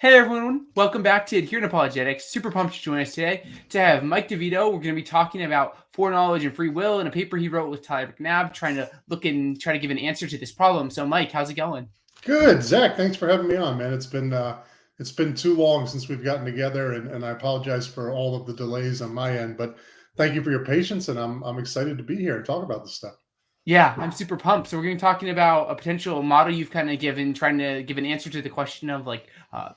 Hey everyone, welcome back to Adherent Apologetics. Super pumped to join us today to have Mike DeVito. We're going to be talking about foreknowledge and free will in a paper he wrote with Tyler McNabb, trying to give an answer to this problem. So Mike, how's it going? Good, Zach. Thanks for having me on, man. It's been too long since we've gotten together, and I apologize for all of the delays on my end. But thank you for your patience, and I'm excited to be here and talk about this stuff. Yeah, I'm super pumped. So we're going to be talking about a potential model you've kind of given, trying to give an answer to the question of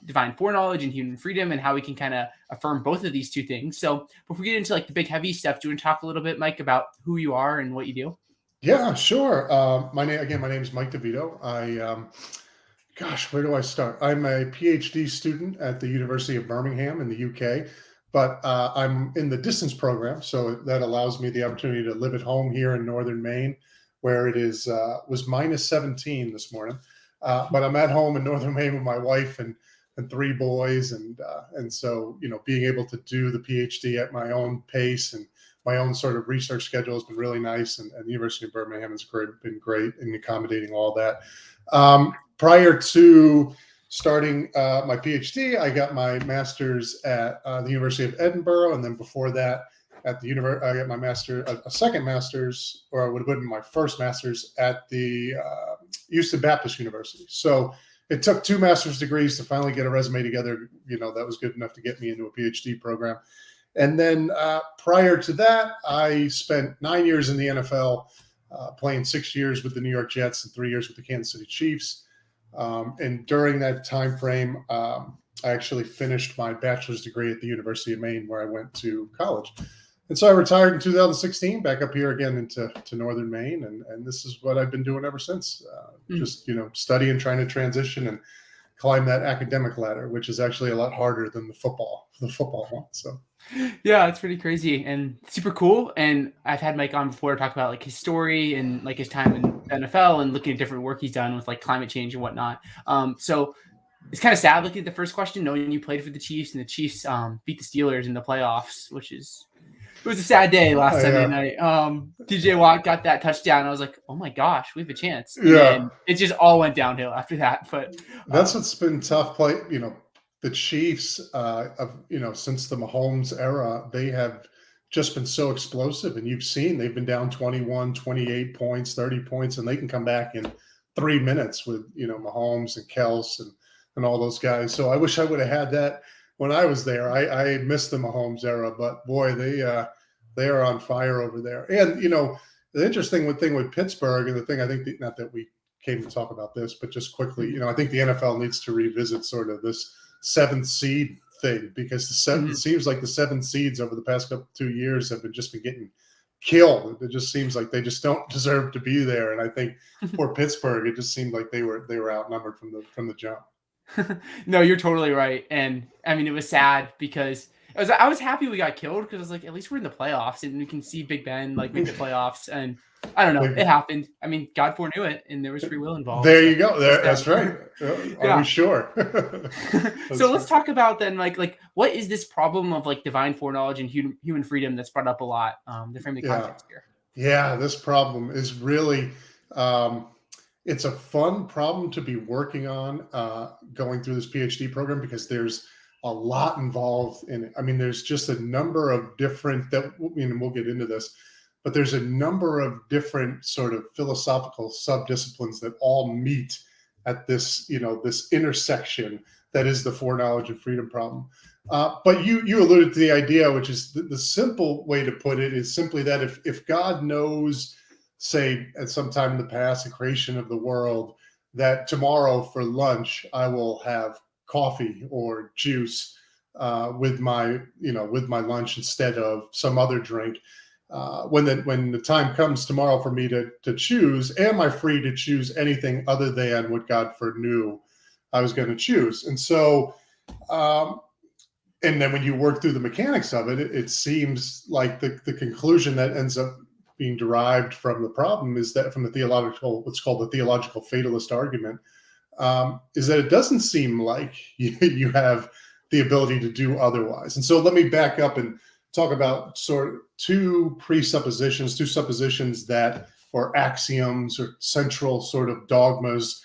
divine foreknowledge and human freedom and how we can kind of affirm both of these two things. So before we get into the big heavy stuff, do you want to talk a little bit, Mike, about who you are and what you do? Yeah, sure. My name is Mike DeVito. Gosh, where do I start? I'm a PhD student at the University of Birmingham in the UK, but I'm in the distance program, so that allows me the opportunity to live at home here in northern Maine, where it was minus 17 this morning. But I'm at home in northern Maine with my wife and three boys, and so being able to do the PhD at my own pace and my own sort of research schedule has been really nice, and the University of Birmingham has been great in accommodating all that. Prior to starting my PhD, I got my master's at the University of Edinburgh, and then before that, I got my a second master's, or it would have been my first master's at the Houston Baptist University. So it took 2 master's degrees to finally get a resume together. That was good enough to get me into a PhD program. And then prior to that, I spent 9 years in the NFL, playing 6 years with the New York Jets and 3 years with the Kansas City Chiefs. And during that time frame, I actually finished my bachelor's degree at the University of Maine, where I went to college. And so I retired in 2016, back up here again into northern Maine, and this is what I've been doing ever since. Just studying, trying to transition and climb that academic ladder, which is actually a lot harder than the football one. So yeah, it's pretty crazy and super cool. And I've had Mike on before to talk about his story and his time in the NFL and looking at different work he's done with climate change and whatnot. So it's kind of sad looking at the first question, knowing you played for the Chiefs and the Chiefs beat the Steelers in the playoffs, it was a sad day last Sunday night. TJ Watt got that touchdown. I was like, oh my gosh, we have a chance. And then it just all went downhill after that. But that's what's been tough. The Chiefs, since the Mahomes era, they have just been so explosive. And you've seen they've been down 21, 28 points, 30 points, and they can come back in 3 minutes with, Mahomes and Kels and all those guys. So I wish I would have had that when I was there. I missed the Mahomes era, but boy, they are on fire over there. And, the interesting thing with Pittsburgh, and the thing I think, not that we came to talk about this, but just quickly, I think the NFL needs to revisit sort of this 7th seed thing, because it seems like the 7 seeds over the past 2 years have been getting killed. It just seems like they just don't deserve to be there. And I think for Pittsburgh, it just seemed like they were outnumbered from the jump. No, you're totally right. And I mean, it was sad because I was happy we got killed, because I was like, at least we're in the playoffs and we can see Big Ben make the playoffs. And I don't know, it happened. I mean, God foreknew it, and there was free will involved. There you go. That's right. Are we sure? So let's talk about then, what is this problem of divine foreknowledge and human freedom that's brought up a lot? To frame the context here. Yeah, this problem is really. It's a fun problem to be working on, going through this PhD program, because there's a lot involved in it. I mean, there's just a number of different we'll get into this, but there's a number of different sort of philosophical subdisciplines that all meet at this, this intersection that is the foreknowledge and freedom problem. But you alluded to the idea, which is the simple way to put it is simply that if God knows, say at some time in the past, the creation of the world, that tomorrow for lunch I will have coffee or juice with my lunch instead of some other drink. When the time comes tomorrow for me to choose, am I free to choose anything other than what God foreknew I was going to choose? And so, and then when you work through the mechanics of it, it seems like the conclusion that ends up being derived from the problem is that from what's called the theological fatalist argument, is that it doesn't seem like you have the ability to do otherwise. And so let me back up and talk about sort of two suppositions that, or axioms or central sort of dogmas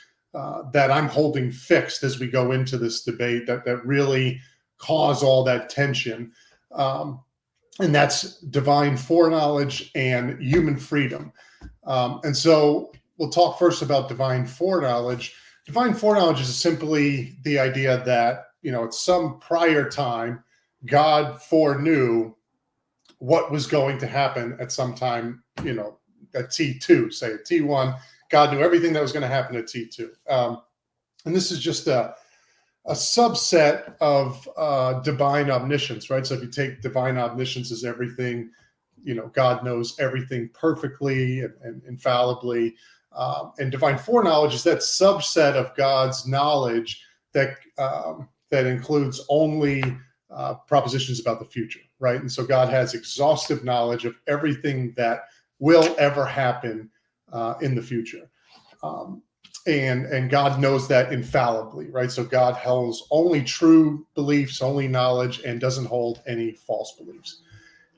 that I'm holding fixed as we go into this debate that really cause all that tension. And that's divine foreknowledge and human freedom. And so we'll talk first about divine foreknowledge. Divine foreknowledge is simply the idea that, at some prior time, God foreknew what was going to happen at some time, at T2, say at T1, God knew everything that was going to happen at T2. And this is just a subset of divine omniscience, right? So if you take divine omniscience as everything, God knows everything perfectly and infallibly. And divine foreknowledge is that subset of God's knowledge that includes only propositions about the future, right? And so God has exhaustive knowledge of everything that will ever happen in the future. And God knows that infallibly, right? So God holds only true beliefs, only knowledge, and doesn't hold any false beliefs.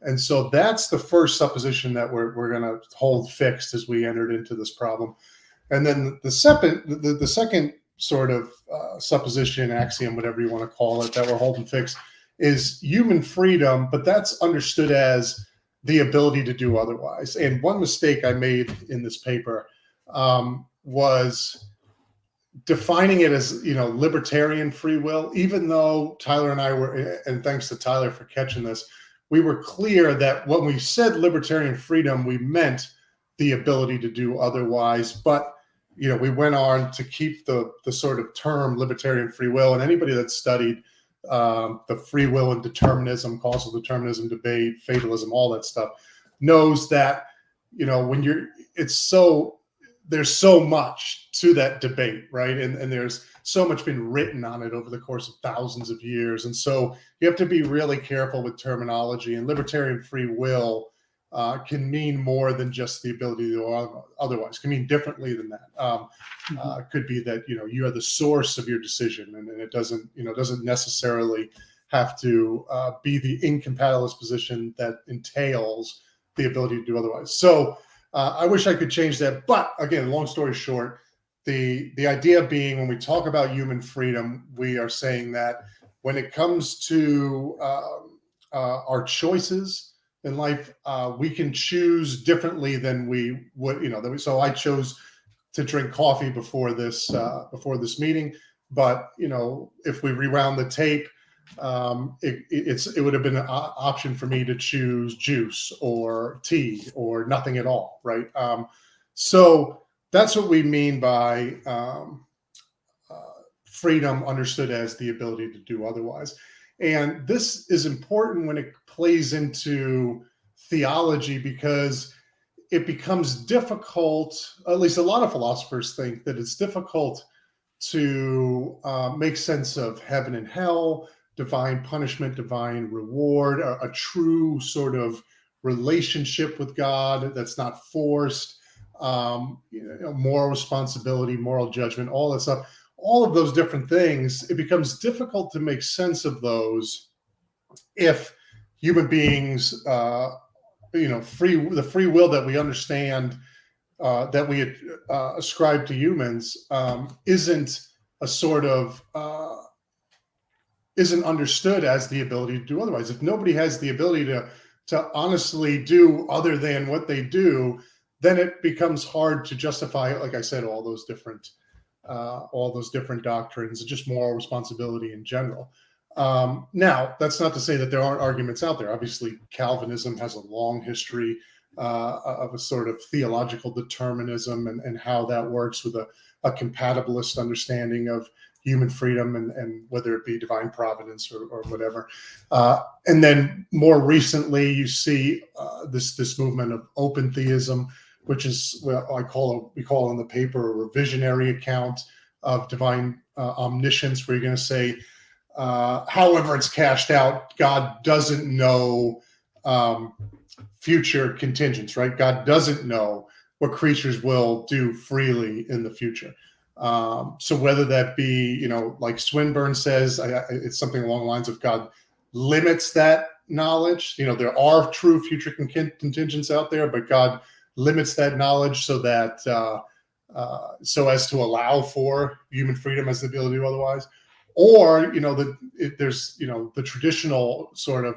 And so that's the first supposition that we're going to hold fixed as we entered into this problem. And then the second sort of supposition, axiom, whatever you want to call it, that we're holding fixed is human freedom, but that's understood as the ability to do otherwise. And one mistake I made in this paper was defining it as, libertarian free will, even though Tyler and I were, and thanks to Tyler for catching this, we were clear that when we said libertarian freedom, we meant the ability to do otherwise. But, we went on to keep the sort of term libertarian free will. And anybody that studied the free will and determinism, causal determinism debate, fatalism, all that stuff, knows that, there's so much to that debate, right? And there's so much been written on it over the course of thousands of years. And so you have to be really careful with terminology. And libertarian free will can mean more than just the ability to do otherwise. It can mean differently than that. It could be that, you are the source of your decision, and it doesn't necessarily have to be the incompatibilist position that entails the ability to do otherwise. So I wish I could change that. But again, long story short, the idea being when we talk about human freedom, we are saying that when it comes to our choices in life, we can choose differently than we would, so I chose to drink coffee before this meeting. But, if we rewound the tape, it would have been an option for me to choose juice or tea or nothing at all, right? So that's what we mean by freedom understood as the ability to do otherwise. And this is important when it plays into theology, because it becomes difficult, at least a lot of philosophers think that it's difficult to make sense of heaven and hell, divine punishment, divine reward, a true sort of relationship with God that's not forced, moral responsibility, moral judgment, all that stuff, all of those different things. It becomes difficult to make sense of those if human beings, the free will that we understand, that we ascribe to humans, isn't understood as the ability to do otherwise. If nobody has the ability to honestly do other than what they do, then it becomes hard to justify, like I said, all those different doctrines, just moral responsibility in general. Now, that's not to say that there aren't arguments out there. Obviously, Calvinism has a long history of a sort of theological determinism and how that works with a compatibilist understanding of human freedom and whether it be divine providence or whatever. And then more recently, you see this movement of open theism, which is what we call in the paper a revisionary account of divine omniscience, where you're going to say, however it's cashed out, God doesn't know future contingents, right? God doesn't know what creatures will do freely in the future. So whether that be, like Swinburne says, it's something along the lines of God limits that knowledge. There are true future contingents out there, but God limits that knowledge so that so as to allow for human freedom as the ability to do otherwise. Or, there's, the traditional sort of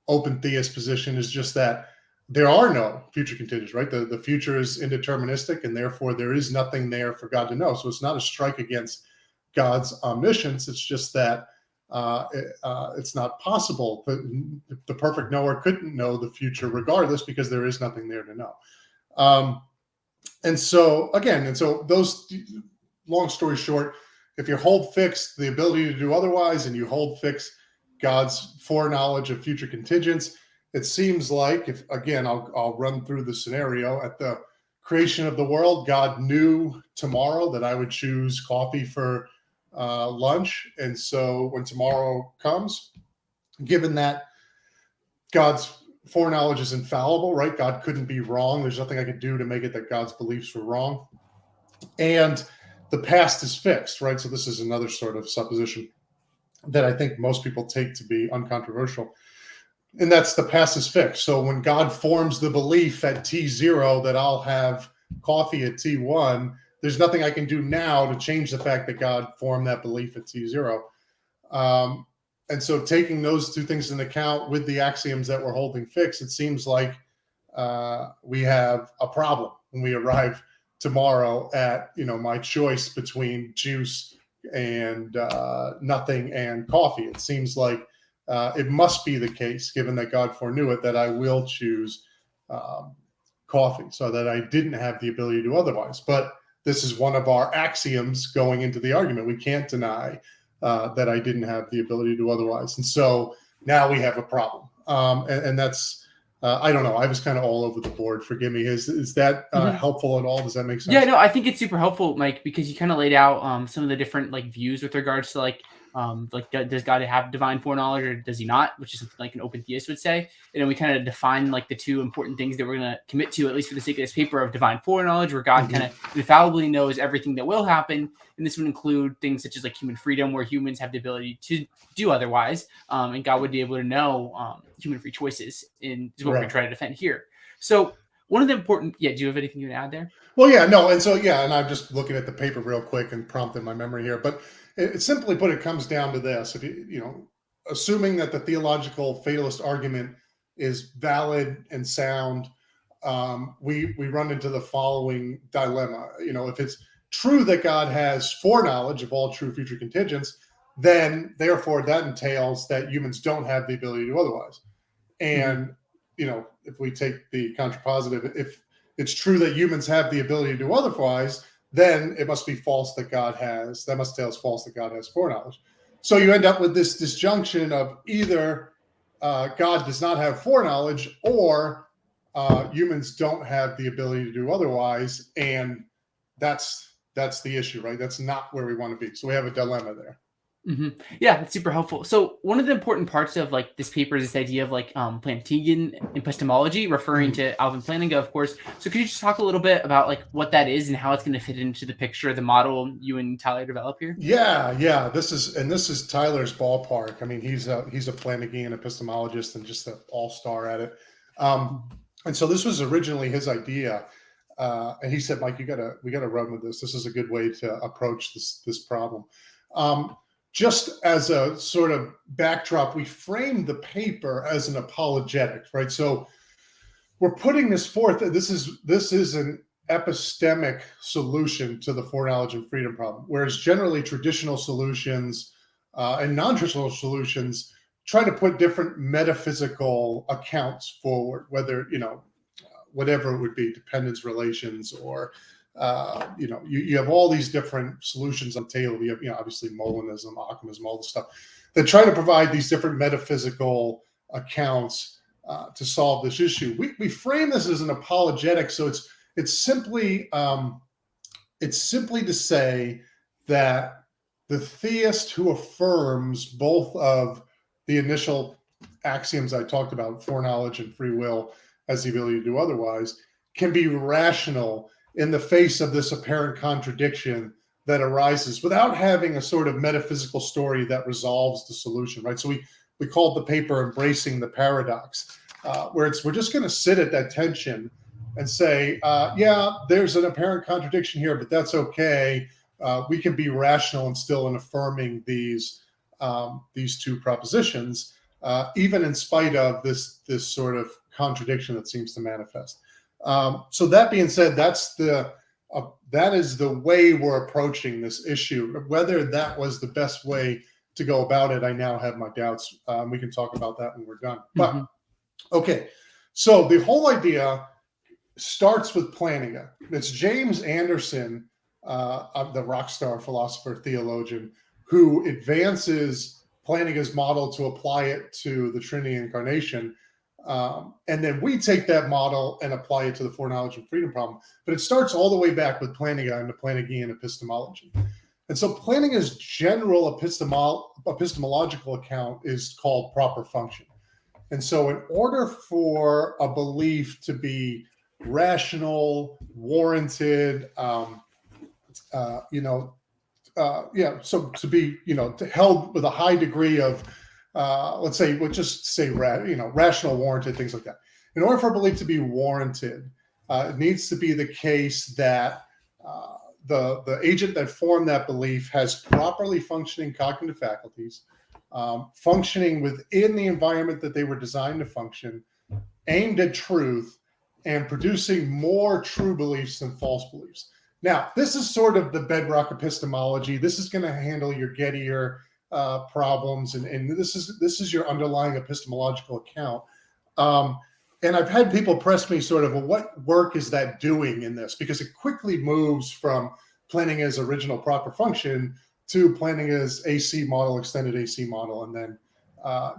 open theist position is just that there are no future contingents, right? The future is indeterministic, and therefore there is nothing there for God to know. So it's not a strike against God's omniscience. It's just that it's not possible. The perfect knower couldn't know the future regardless, because there is nothing there to know. And so those, long story short, if you hold fixed the ability to do otherwise, and you hold fixed God's foreknowledge of future contingents, it seems like, if again, I'll run through the scenario. At the creation of the world, God knew tomorrow that I would choose coffee for lunch. And so when tomorrow comes, given that God's foreknowledge is infallible, right? God couldn't be wrong. There's nothing I could do to make it that God's beliefs were wrong. And the past is fixed, right? So this is another sort of supposition that I think most people take to be uncontroversial. And that's the past is fixed. So when God forms the belief at T0 that I'll have coffee at T1, there's nothing I can do now to change the fact that God formed that belief at T0. And so taking those two things into account with the axioms that we're holding fixed, it seems like we have a problem when we arrive tomorrow at, my choice between juice and nothing and coffee. It seems like it must be the case, given that God foreknew it, that I will choose coffee, so that I didn't have the ability to do otherwise. But this is one of our axioms going into the argument. We can't deny that I didn't have the ability to do otherwise. And so now we have a problem. And that's, I don't know. I was kind of all over the board. Forgive me. Is that helpful at all? Does that make sense? Yeah, no, I think it's super helpful, Mike, because you kind of laid out some of the different views with regards to does God have divine foreknowledge or does he not, which is something like an open theist would say. And then we kind of define the two important things that we're going to commit to, at least for the sake of this paper, of divine foreknowledge, where God kind of infallibly knows everything that will happen. And this would include things such as human freedom, where humans have the ability to do otherwise. And God would be able to know human free choices, is what we're trying to defend here. So one of the important, do you have anything you want to add there? Well, yeah, no. And so, and I'm just looking at the paper real quick and prompting my memory here, but it simply put, it comes down to this. If assuming that the theological fatalist argument is valid and sound, we run into the following dilemma. If it's true that God has foreknowledge of all true future contingents, then therefore that entails that humans don't have the ability to do otherwise. And, if we take the contrapositive, if it's true that humans have the ability to do otherwise, then it must be false that God has, that must tell us false that God has foreknowledge. So you end up with this disjunction of either God does not have foreknowledge, or humans don't have the ability to do otherwise. And that's the issue, right? That's not where we want to be. So we have a dilemma there. Yeah, that's super helpful. So one of the important parts of this paper is this idea of Plantingan Epistemology, referring to Alvin Plantinga, of course. So could you just talk a little bit about what that is and how it's going to fit into the picture of the model you and Tyler develop here? Yeah. This is Tyler's ballpark. I mean, he's a Plantingan epistemologist and just an all-star at it. And so this was originally his idea. And he said, Mike, we gotta run with this. This is a good way to approach this problem. Just as a sort of backdrop, we framed the paper as an apologetics, right? So we're putting this forth. This is an epistemic solution to the foreknowledge and freedom problem, whereas generally traditional solutions and non-traditional solutions try to put different metaphysical accounts forward, whether, whatever it would be, dependence relations, or you have all these different solutions on the table. You have, obviously Molinism, Ockamism, all this stuff that try to provide these different metaphysical accounts to solve this issue. We frame this as an apologetic, so it's simply to say that the theist who affirms both of the initial axioms I talked about, foreknowledge and free will, as the ability to do otherwise, can be rational in the face of this apparent contradiction that arises without having a sort of metaphysical story that resolves the solution, right? So we called the paper Embracing the Paradox, where we're just going to sit at that tension and say, yeah, there's an apparent contradiction here, but that's okay. We can be rational and still in affirming these two propositions, even in spite of this sort of contradiction that seems to manifest. So that being said, that is the way we're approaching this issue. Whether that was the best way to go about it, I now have my doubts. We can talk about that when we're done. But okay, so the whole idea starts with Plantinga. It's James Anderson, the rock star philosopher theologian, who advances Plantinga's model to apply it to the Trinity incarnation. And then we take that model and apply it to the foreknowledge and freedom problem. But it starts all the way back with Plantinga and the Plantingan Epistemology. And so Plantinga's general epistemological account is called proper function. And so in order for a belief to be rational, warranted, so to be, held with a high degree of, let's say, we'll just say, rational, warranted, things like that. In order for a belief to be warranted, it needs to be the case that the agent that formed that belief has properly functioning cognitive faculties, functioning within the environment that they were designed to function, aimed at truth, and producing more true beliefs than false beliefs. Now, this is sort of the bedrock epistemology. This is going to handle your Gettier problems, and this is your underlying epistemological account. And I've had people press me sort of, well, what work is that doing in this? Because it quickly moves from Plantinga's original proper function to Plantinga's AC model, extended AC model, and then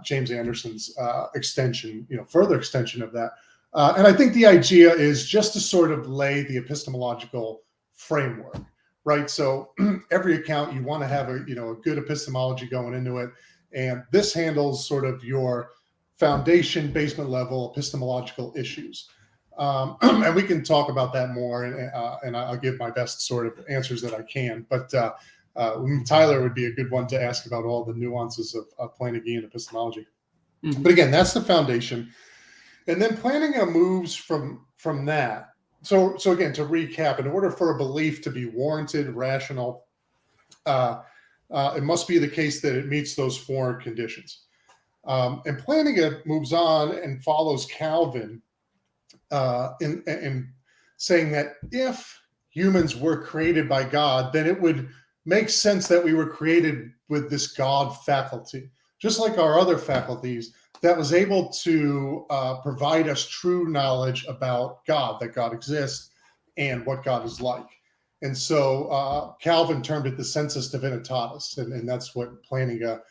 James Anderson's extension, further extension of that. And I think the idea is just to sort of lay the epistemological framework, right? So every account, you want to have a good epistemology going into it. And this handles sort of your foundation, basement level epistemological issues. And we can talk about that more, and I'll give my best sort of answers that I can. But Tyler would be a good one to ask about all the nuances of Plantingan epistemology. But again, that's the foundation. And then Plantinga moves from that. So again, to recap, in order for a belief to be warranted, rational, it must be the case that it meets those four conditions. And Plantinga moves on and follows Calvin in saying that if humans were created by God, then it would make sense that we were created with this God faculty, just like our other faculties, that was able to provide us true knowledge about God, that God exists and what God is like. And so Calvin termed it the sensus divinitatis, and that's what Plantinga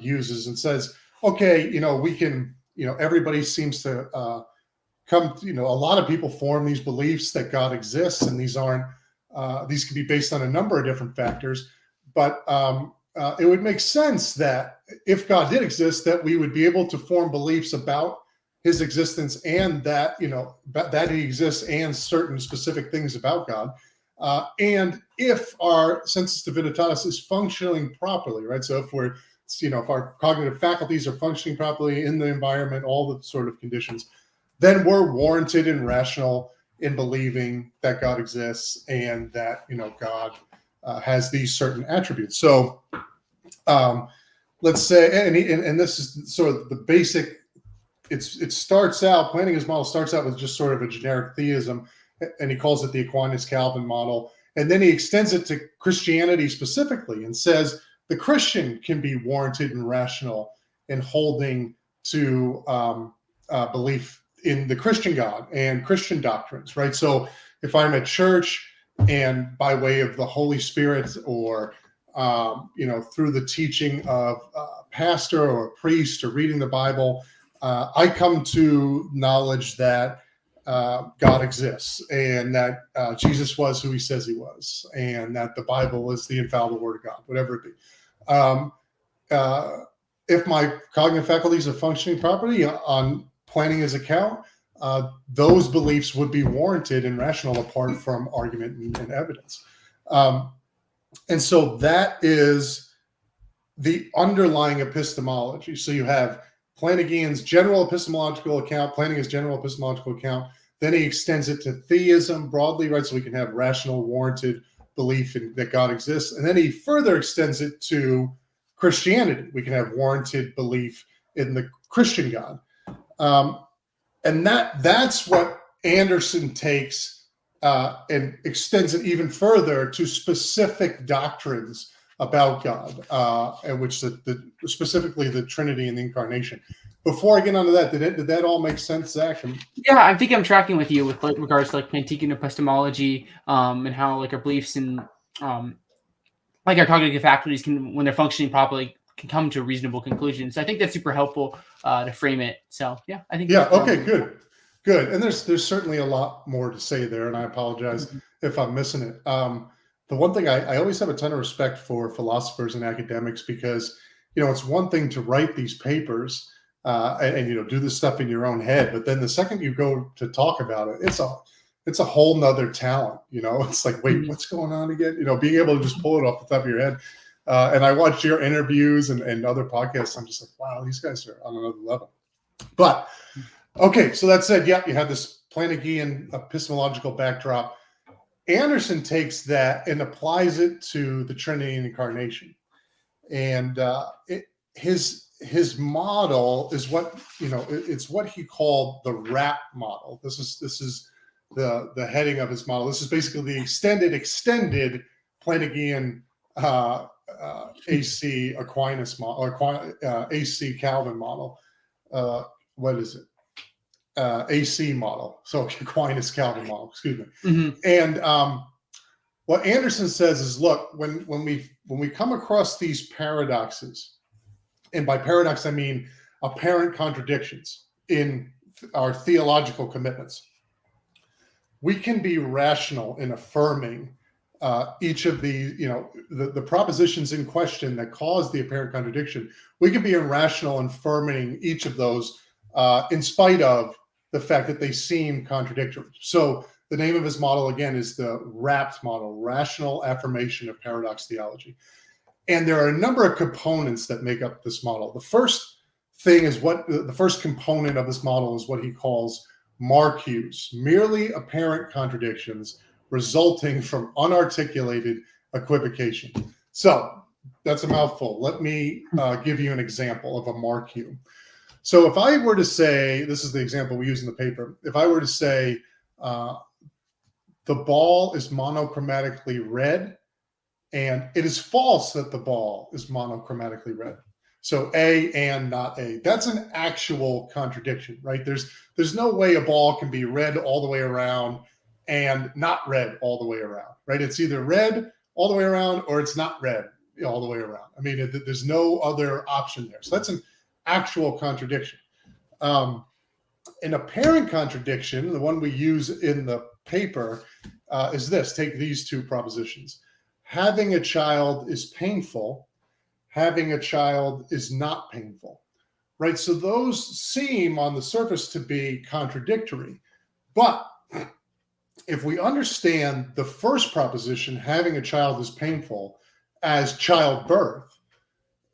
uses and says, okay, we can, everybody seems to come, a lot of people form these beliefs that God exists, and these can be based on a number of different factors, but it would make sense that if God did exist, that we would be able to form beliefs about his existence and that, that he exists and certain specific things about God. And if our sensus divinitatis is functioning properly, right? So if our cognitive faculties are functioning properly in the environment, all the sort of conditions, then we're warranted and rational in believing that God exists and that, God has these certain attributes. So let's say, and this is sort of the basic, it starts out, Plantinga's model starts out with just sort of a generic theism, and he calls it the Aquinas-Calvin model. And then he extends it to Christianity specifically and says the Christian can be warranted and rational in holding to belief in the Christian God and Christian doctrines, right? So if I'm at church and by way of the Holy Spirit or, through the teaching of a pastor or a priest or reading the Bible, I come to knowledge that God exists and that Jesus was who he says he was, and that the Bible is the infallible word of God, whatever it be. If my cognitive faculties are functioning properly on Plantinga's account, those beliefs would be warranted and rational apart from argument and evidence. And so that is the underlying epistemology. So you have Plantinga's general epistemological account, Plantinga's general epistemological account, Then he extends it to theism broadly, right? So we can have rational, warranted belief in that God exists. And then he further extends it to Christianity. We can have warranted belief in the Christian God. And that's what Anderson takes and extends it even further to specific doctrines about God, and which specifically the Trinity and the Incarnation. Before I get onto that, did that all make sense, Zach? Yeah, I think I'm tracking with you with regards to Plantingan epistemology, and how our beliefs in our cognitive faculties can, when they're functioning properly, can come to reasonable conclusions. So I think that's super helpul to frame it. So yeah, I think. Yeah. Okay. Good. And there's certainly a lot more to say there, and I apologize if I'm missing it. The one thing I always have a ton of respect for philosophers and academics, because it's one thing to write these papers and do this stuff in your own head, but then the second you go to talk about it, it's a whole nother talent. It's like, wait, what's going on again? Being able to just pull it off the top of your head. And I watched your interviews and other podcasts. I'm just like, wow, these guys are on another level. But okay, so that said, you have this Plantingan epistemological backdrop. Anderson takes that and applies it to the Trinity and Incarnation, and his model is what it's what he called the RAPT model. This is the heading of his model. This is basically the extended Plantingan AC Aquinas model, or AC Calvin model. What is it? AC model. So Aquinas Calvin model, excuse me. Mm-hmm. And what Anderson says is, look, when we come across these paradoxes, and by paradox I mean apparent contradictions in our theological commitments, we can be rational in affirming each of the propositions in question that cause the apparent contradiction. We can be irrational in affirming each of those in spite of the fact that they seem contradictory. So the name of his model, again, is the RAPT model, Rational Affirmation of Paradox Theology. And there are a number of components that make up this model. The first thing is the first component of this model is what he calls marques, merely apparent contradictions resulting from unarticulated equivocation. So that's a mouthful. Let me give you an example of a marque. So if I were to say, this is the example we use in the paper, if I were to say the ball is monochromatically red, and it is false that the ball is monochromatically red. So A and not A. That's an actual contradiction, right? There's no way a ball can be red all the way around and not red all the way around, right? It's either red all the way around or it's not red all the way around. I mean, there's no other option there. So that's an actual contradiction. An apparent contradiction, the one we use in the paper, is this. Take these two propositions. Having a child is painful. Having a child is not painful, right? So those seem on the surface to be contradictory. But if we understand the first proposition, having a child is painful, as childbirth,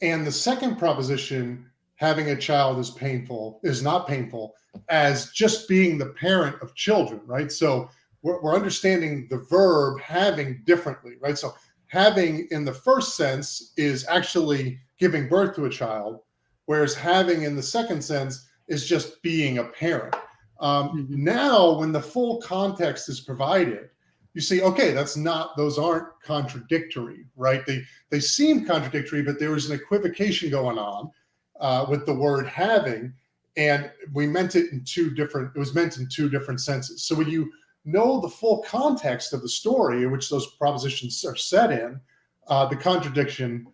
and the second proposition, having a child is not painful, as just being the parent of children, right? So we're understanding the verb having differently, right? So having in the first sense is actually giving birth to a child, whereas having in the second sense is just being a parent. Now, when the full context is provided, you see, okay, those aren't contradictory, right? They seem contradictory, but there was an equivocation going on with the word having, and we meant it it was meant in two different senses. So when you know the full context of the story in which those propositions are set in, the contradiction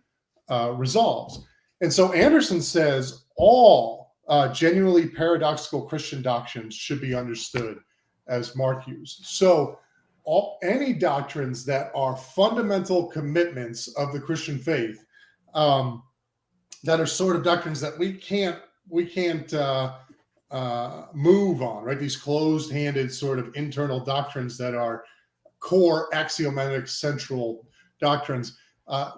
resolves. And so Anderson says all genuinely paradoxical Christian doctrines should be understood as marques. So any doctrines that are fundamental commitments of the Christian faith, that are sort of doctrines that we can't move on, right? These closed-handed sort of internal doctrines that are core axiomatic central doctrines.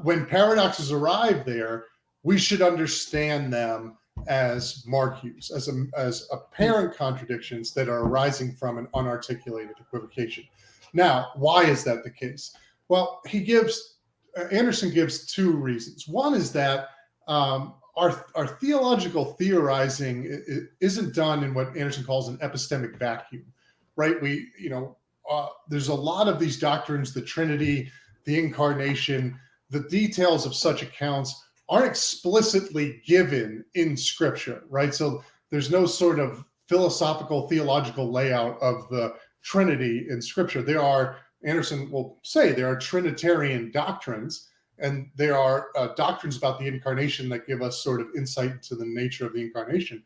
When paradoxes arrive there, we should understand them as Marcuse, as apparent contradictions that are arising from an unarticulated equivocation. Now, why is that the case? Well, Anderson gives two reasons. One is that our theological theorizing isn't done in what Anderson calls an epistemic vacuum, right? There's a lot of these doctrines, the Trinity, the Incarnation, the details of such accounts aren't explicitly given in Scripture, right? So there's no sort of philosophical, theological layout of the Trinity in Scripture. Anderson will say, there are Trinitarian doctrines, and there are doctrines about the Incarnation that give us sort of insight into the nature of the Incarnation.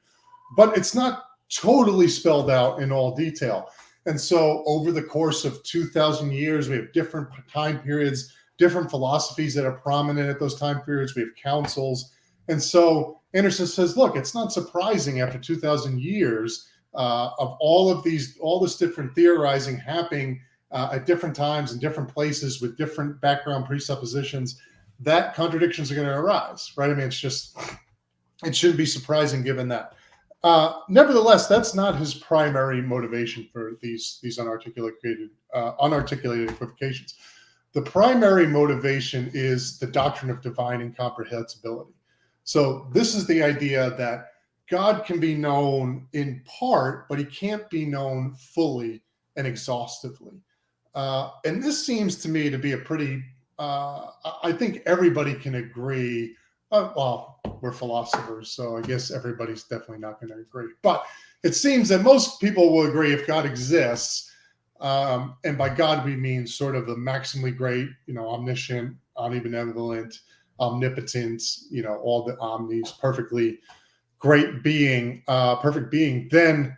But it's not totally spelled out in all detail. And so over the course of 2,000 years, we have different time periods, different philosophies that are prominent at those time periods. We have councils. And so Anderson says, look, it's not surprising after 2,000 years of all this different theorizing happening at different times in different places with different background presuppositions, that contradictions are going to arise, right? I mean, it shouldn't be surprising given that. Nevertheless, that's not his primary motivation for these unarticulated equivocations. The primary motivation is the doctrine of divine incomprehensibility. So this is the idea that God can be known in part, but he can't be known fully and exhaustively. And this seems to me to be a pretty, I think everybody can agree. Well, we're philosophers, so I guess everybody's definitely not going to agree. But it seems that most people will agree if God exists, and by God we mean sort of the maximally great, omniscient, omnibenevolent, omnipotent, all the omnis, perfectly great being, perfect being, then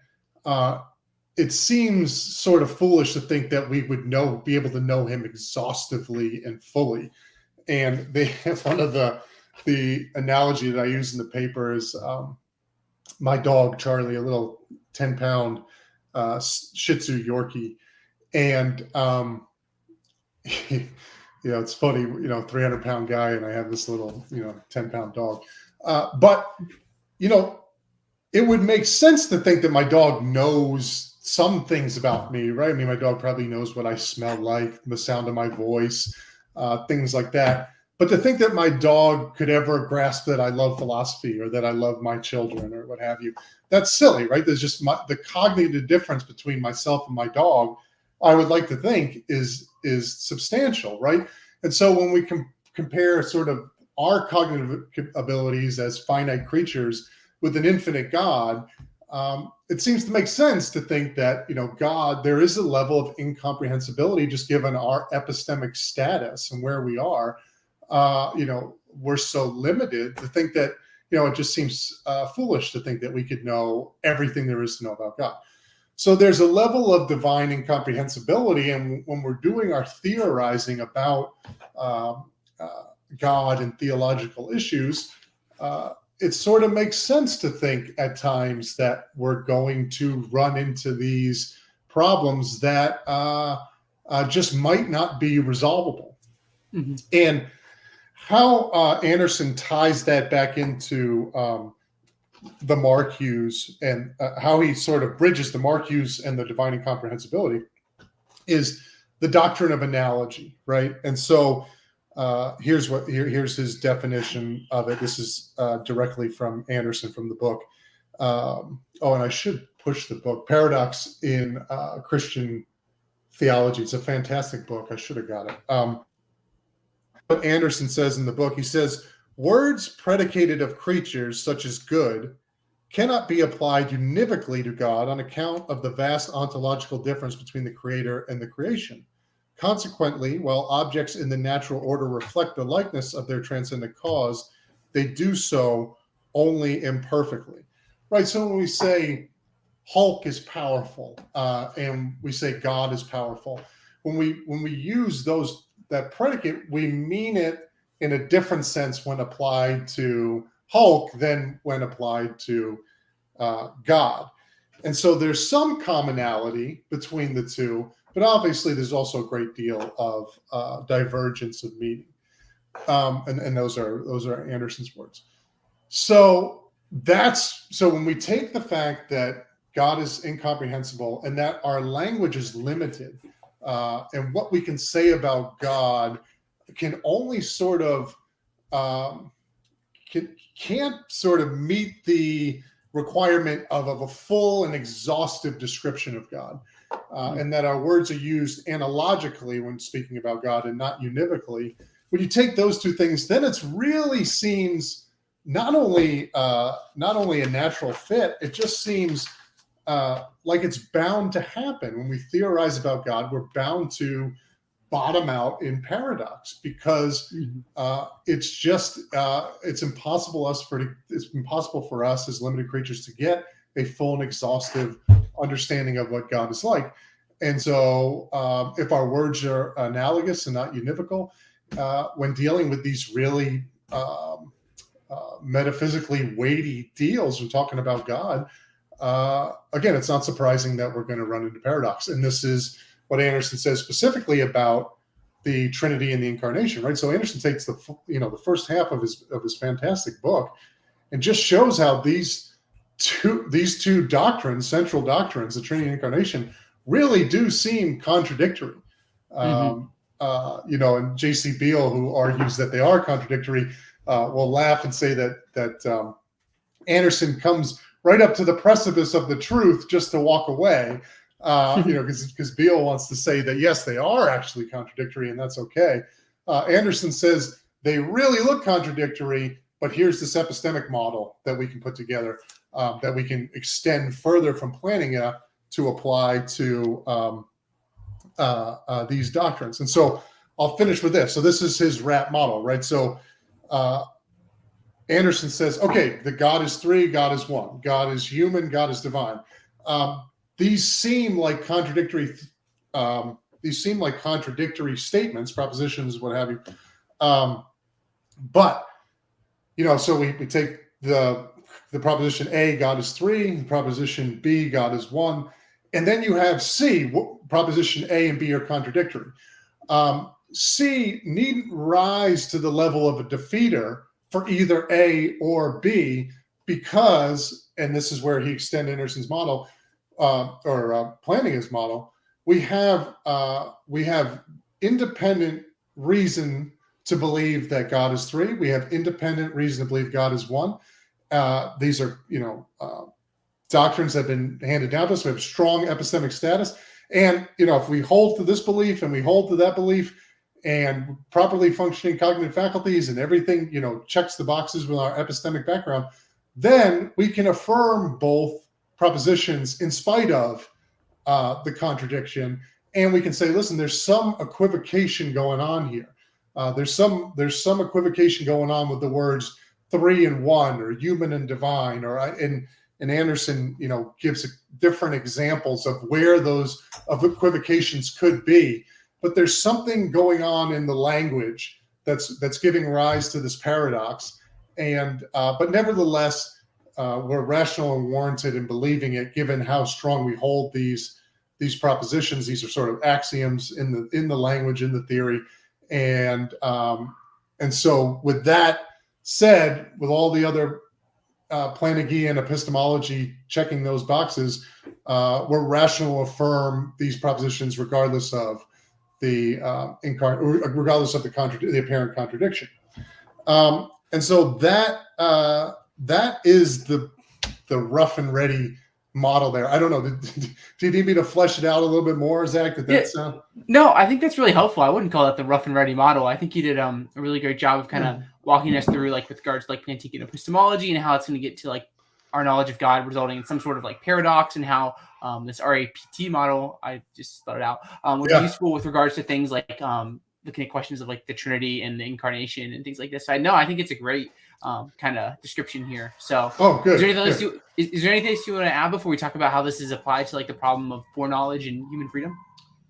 it seems sort of foolish to think that we would be able to know him exhaustively and fully. And they have one of the analogy that I use in the paper is my dog, Charlie, a little 10-pound Shih Tzu Yorkie. And, it's funny, 300-pound guy, and I have this little, 10-pound dog. But, it would make sense to think that my dog knows some things about me, right? I mean, my dog probably knows what I smell like, the sound of my voice, things like that. But to think that my dog could ever grasp that I love philosophy or that I love my children or what have you, that's silly, right? There's just the cognitive difference between myself and my dog, I would like to think is substantial, right? And so when we compare sort of our cognitive abilities as finite creatures with an infinite God, it seems to make sense to think that, God, there is a level of incomprehensibility just given our epistemic status and where we are. We're so limited to think that, it just seems foolish to think that we could know everything there is to know about God. So there's a level of divine incomprehensibility. And when we're doing our theorizing about God and theological issues, it sort of makes sense to think at times that we're going to run into these problems that just might not be resolvable. Mm-hmm. And how Anderson ties that back into the Marcuse and how he sort of bridges the Marcuse and the divine incomprehensibility is the doctrine of analogy, right? And so here's his definition of it. This is directly from Anderson from the book. And I should push the book, Paradox in Christian Theology. It's a fantastic book. I should have got it. What Anderson says in the book, he says, words predicated of creatures such as good cannot be applied univocally to God on account of the vast ontological difference between the creator and the creation. Consequently, while objects in the natural order reflect the likeness of their transcendent cause, they do so only imperfectly. Right? So when we say Hulk is powerful, and we say God is powerful, when we use that predicate, we mean it in a different sense when applied to Hulk than when applied to God. And so there's some commonality between the two, but obviously there's also a great deal of divergence of meaning. And those are Anderson's words. So So when we take the fact that God is incomprehensible and that our language is limited, and what we can say about God can only sort of can't sort of meet the requirement of a full and exhaustive description of God, and that our words are used analogically when speaking about God and not univocally. When you take those two things, then it really seems not only a natural fit, it just seems like it's bound to happen. When we theorize about God, we're bound to bottom out in paradox, because it's impossible for us as limited creatures to get a full and exhaustive understanding of what God is like. And so if our words are analogous and not univocal, when dealing with these really metaphysically weighty deals when talking about God, again, it's not surprising that we're going to run into paradox. And this is what Anderson says specifically about the Trinity and the Incarnation, right? So Anderson takes the first half of his fantastic book and just shows how these two doctrines, central doctrines, the Trinity and Incarnation, really do seem contradictory. And J.C. Beall, who argues that they are contradictory, will laugh and say that Anderson comes right up to the precipice of the truth just to walk away, because Beall wants to say that, yes, they are actually contradictory, and that's okay. Anderson says they really look contradictory, but here's this epistemic model that we can put together, that we can extend further from Plantingan to apply to these doctrines. And so I'll finish with this. So this is his RAPT model, right? So Anderson says, okay, the God is three, God is one, God is human, God is divine. These seem like contradictory. Statements, propositions, what have you. But so we take the proposition A, God is three, the proposition B, God is one, and then you have C, proposition A and B are contradictory. C needn't rise to the level of a defeater for either A or B, because, and this is where he extends Anderson's model, or Plantingan's model, we have independent reason to believe that God is three. We have independent reason to believe God is one. These are, doctrines that have been handed down to us. We have strong epistemic status. And, if we hold to this belief and we hold to that belief and properly functioning cognitive faculties and everything, checks the boxes with our epistemic background, then we can affirm both propositions in spite of the contradiction. And we can say, listen, there's some equivocation going on here. There's some equivocation going on with the words three and one, or human and divine, and Anderson, gives different examples of where those equivocations could be. But there's something going on in the language that's giving rise to this paradox. And but nevertheless, we're rational and warranted in believing it, given how strong we hold these propositions. These are sort of axioms in the language, in the theory, and so with that said, with all the other Plantingan epistemology checking those boxes, we're rational to affirm these propositions regardless of the regardless of the apparent contradiction. And so that is the rough and ready model there. I don't know. Do you need me to flesh it out a little bit more, Zach? No, I think that's really helpful. I wouldn't call it the rough and ready model. I think you did a really great job of kind of walking us through, like, with regards to like Plantingan epistemology and how it's going to get to like our knowledge of God resulting in some sort of like paradox, and how this RAPT model, I just thought it out, would be useful with regards to things like looking at questions of like the Trinity and the Incarnation and things like this. I think it's a great kind of description here. So, good. Is there anything else you want to add before we talk about how this is applied to like the problem of foreknowledge and human freedom?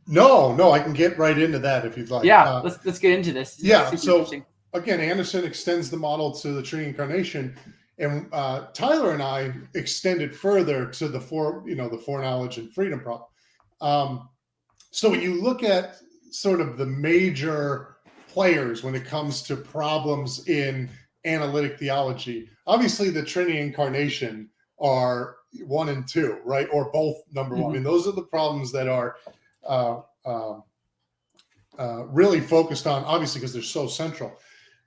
No, I can get right into that if you'd like. Yeah, let's get into this. So again, Anderson extends the model to the Trinity Incarnation, and Tyler and I extend it further to the foreknowledge and freedom problem. So when you look at sort of the major players when it comes to problems in analytic theology. Obviously, the Trinity and Incarnation are 1 and 2, right? Or both number one. I mean, those are the problems that are really focused on, obviously, because they're so central.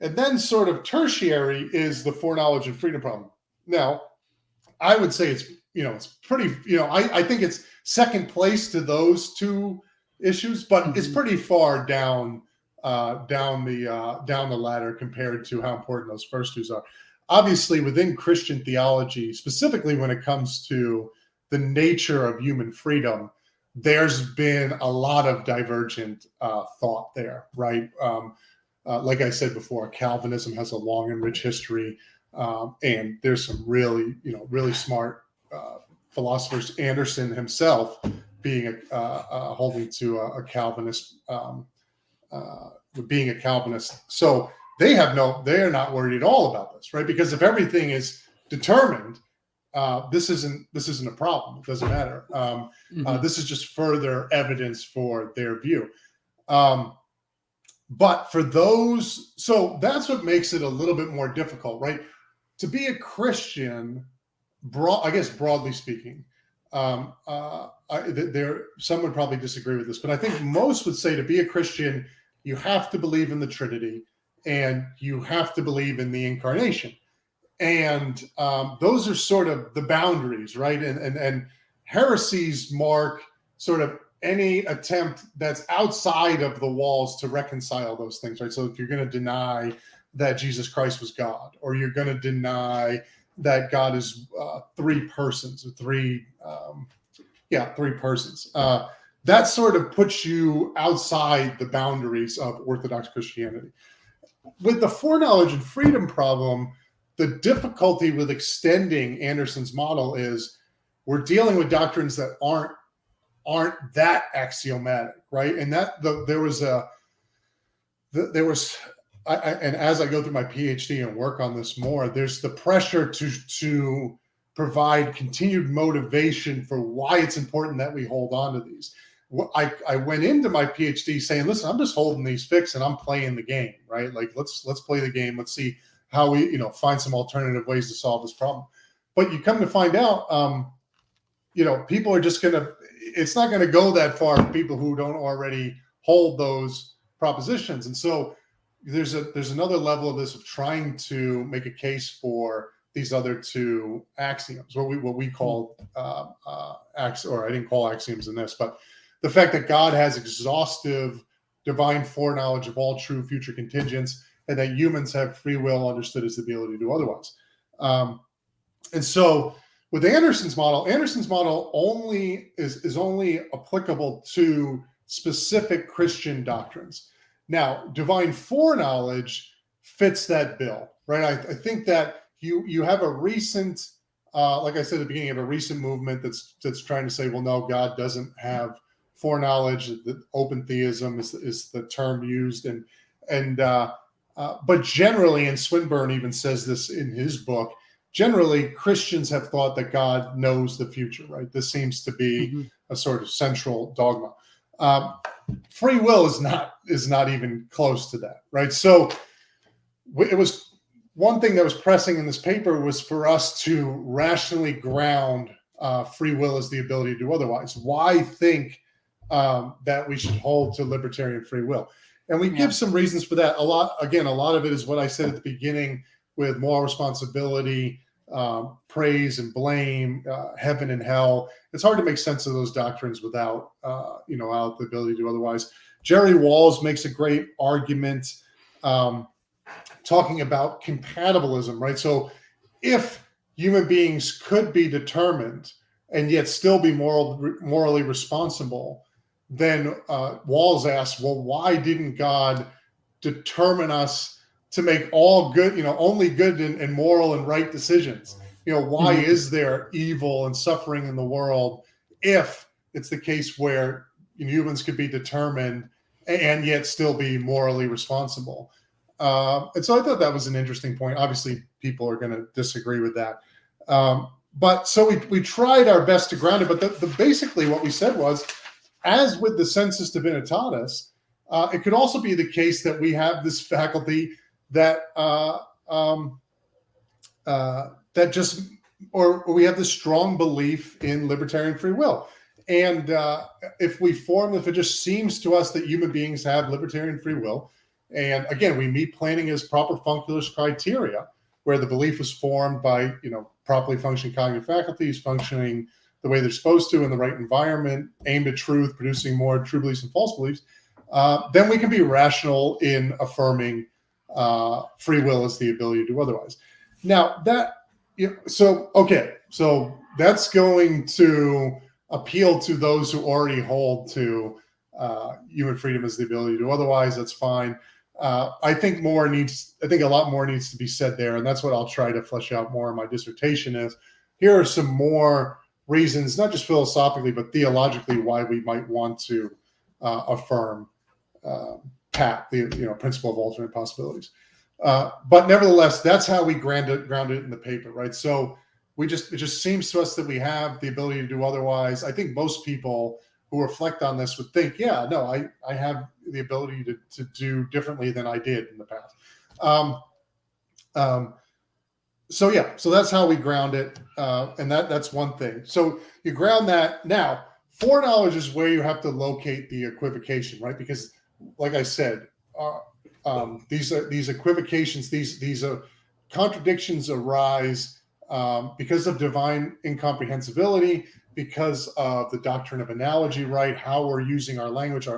And then sort of tertiary is the foreknowledge and freedom problem. Now, I would say it's pretty, I think it's second place to those two issues, but it's pretty far down the ladder compared to how important those first two are. Obviously, within Christian theology, specifically when it comes to the nature of human freedom, there's been a lot of divergent thought there, right? Like I said before, Calvinism has a long and rich history, and there's some really smart philosophers. Anderson himself being holding to a Calvinist, being a Calvinist. So they're not worried at all about this, right? Because if everything is determined, this isn't a problem. It doesn't matter. This is just further evidence for their view. But for those, so that's what makes it a little bit more difficult, right? To be a Christian, I guess broadly speaking, some would probably disagree with this, but I think most would say to be a Christian, you have to believe in the Trinity and you have to believe in the Incarnation. And those are sort of the boundaries, right? And heresies mark sort of any attempt that's outside of the walls to reconcile those things, right? So if you're going to deny that Jesus Christ was God, or you're going to deny that God is three persons, or three persons, that sort of puts you outside the boundaries of Orthodox Christianity. With the foreknowledge and freedom problem, the difficulty with extending Anderson's model is we're dealing with doctrines that aren't that axiomatic, right? And that and as I go through my PhD and work on this more, there's the pressure to provide continued motivation for why it's important that we hold on to these. I went into my PhD saying, listen, I'm just holding these fixed and I'm playing the game, right? Like let's play the game. Let's see how we find some alternative ways to solve this problem. But you come to find out, people are just it's not gonna go that far for people who don't already hold those propositions. And so there's another level of this of trying to make a case for these other two axioms, what we call or I didn't call axioms in this, but the fact that God has exhaustive divine foreknowledge of all true future contingents, and that humans have free will understood as the ability to do otherwise. And so with Anderson's model only is only applicable to specific Christian doctrines. Now, divine foreknowledge fits that bill, right? I think that you have a recent, like I said at the beginning, of a recent movement that's trying to say, well, no, God doesn't have foreknowledge. The open theism is the term used, but generally, and Swinburne even says this in his book, generally Christians have thought that God knows the future, right? This seems to be a sort of central dogma. Free will is not even close to that, right? So it was one thing that was pressing in this paper was for us to rationally ground free will as the ability to do otherwise. Why think that we should hold to libertarian free will? And we give some reasons for that. A lot of it is what I said at the beginning with moral responsibility, praise and blame, heaven and hell. It's hard to make sense of those doctrines without the ability to do otherwise. Jerry Walls makes a great argument talking about compatibilism, right? So if human beings could be determined and yet still be morally responsible, then Walls asks, well, why didn't God determine us to make all good, only good and moral and right decisions? Why is there evil and suffering in the world if it's the case where humans could be determined and yet still be morally responsible? And so I thought that was an interesting point. Obviously, people are going to disagree with that. But so we tried our best to ground it. But basically what we said was, as with the sensus divinitatis, it could also be the case that we have this faculty that that just, or we have this strong belief in libertarian free will. And if it just seems to us that human beings have libertarian free will, and again, we meet planning as proper functionalist criteria, where the belief is formed by, properly functioning cognitive faculties, functioning the way they're supposed to in the right environment, aimed at truth, producing more true beliefs and false beliefs, then we can be rational in affirming free will as the ability to do otherwise. Now so that's going to appeal to those who already hold to human freedom as the ability to do otherwise. That's fine. I think a lot more needs to be said there, and that's what I'll try to flesh out more in my dissertation. Is here are some more reasons, not just philosophically but theologically, why we might want to affirm PAT, the principle of alternate possibilities. But nevertheless, that's how we ground it in the paper, right? So it just seems to us that we have the ability to do otherwise. I think most people who reflect on this would think, yeah, no, I have the ability to do differently than I did in the past. So that's how we ground it, and that's one thing. So you ground that. Now, foreknowledge is where you have to locate the equivocation, right? Because, like I said, these equivocations, these contradictions arise because of divine incomprehensibility, because of the doctrine of analogy, right? How we're using our language,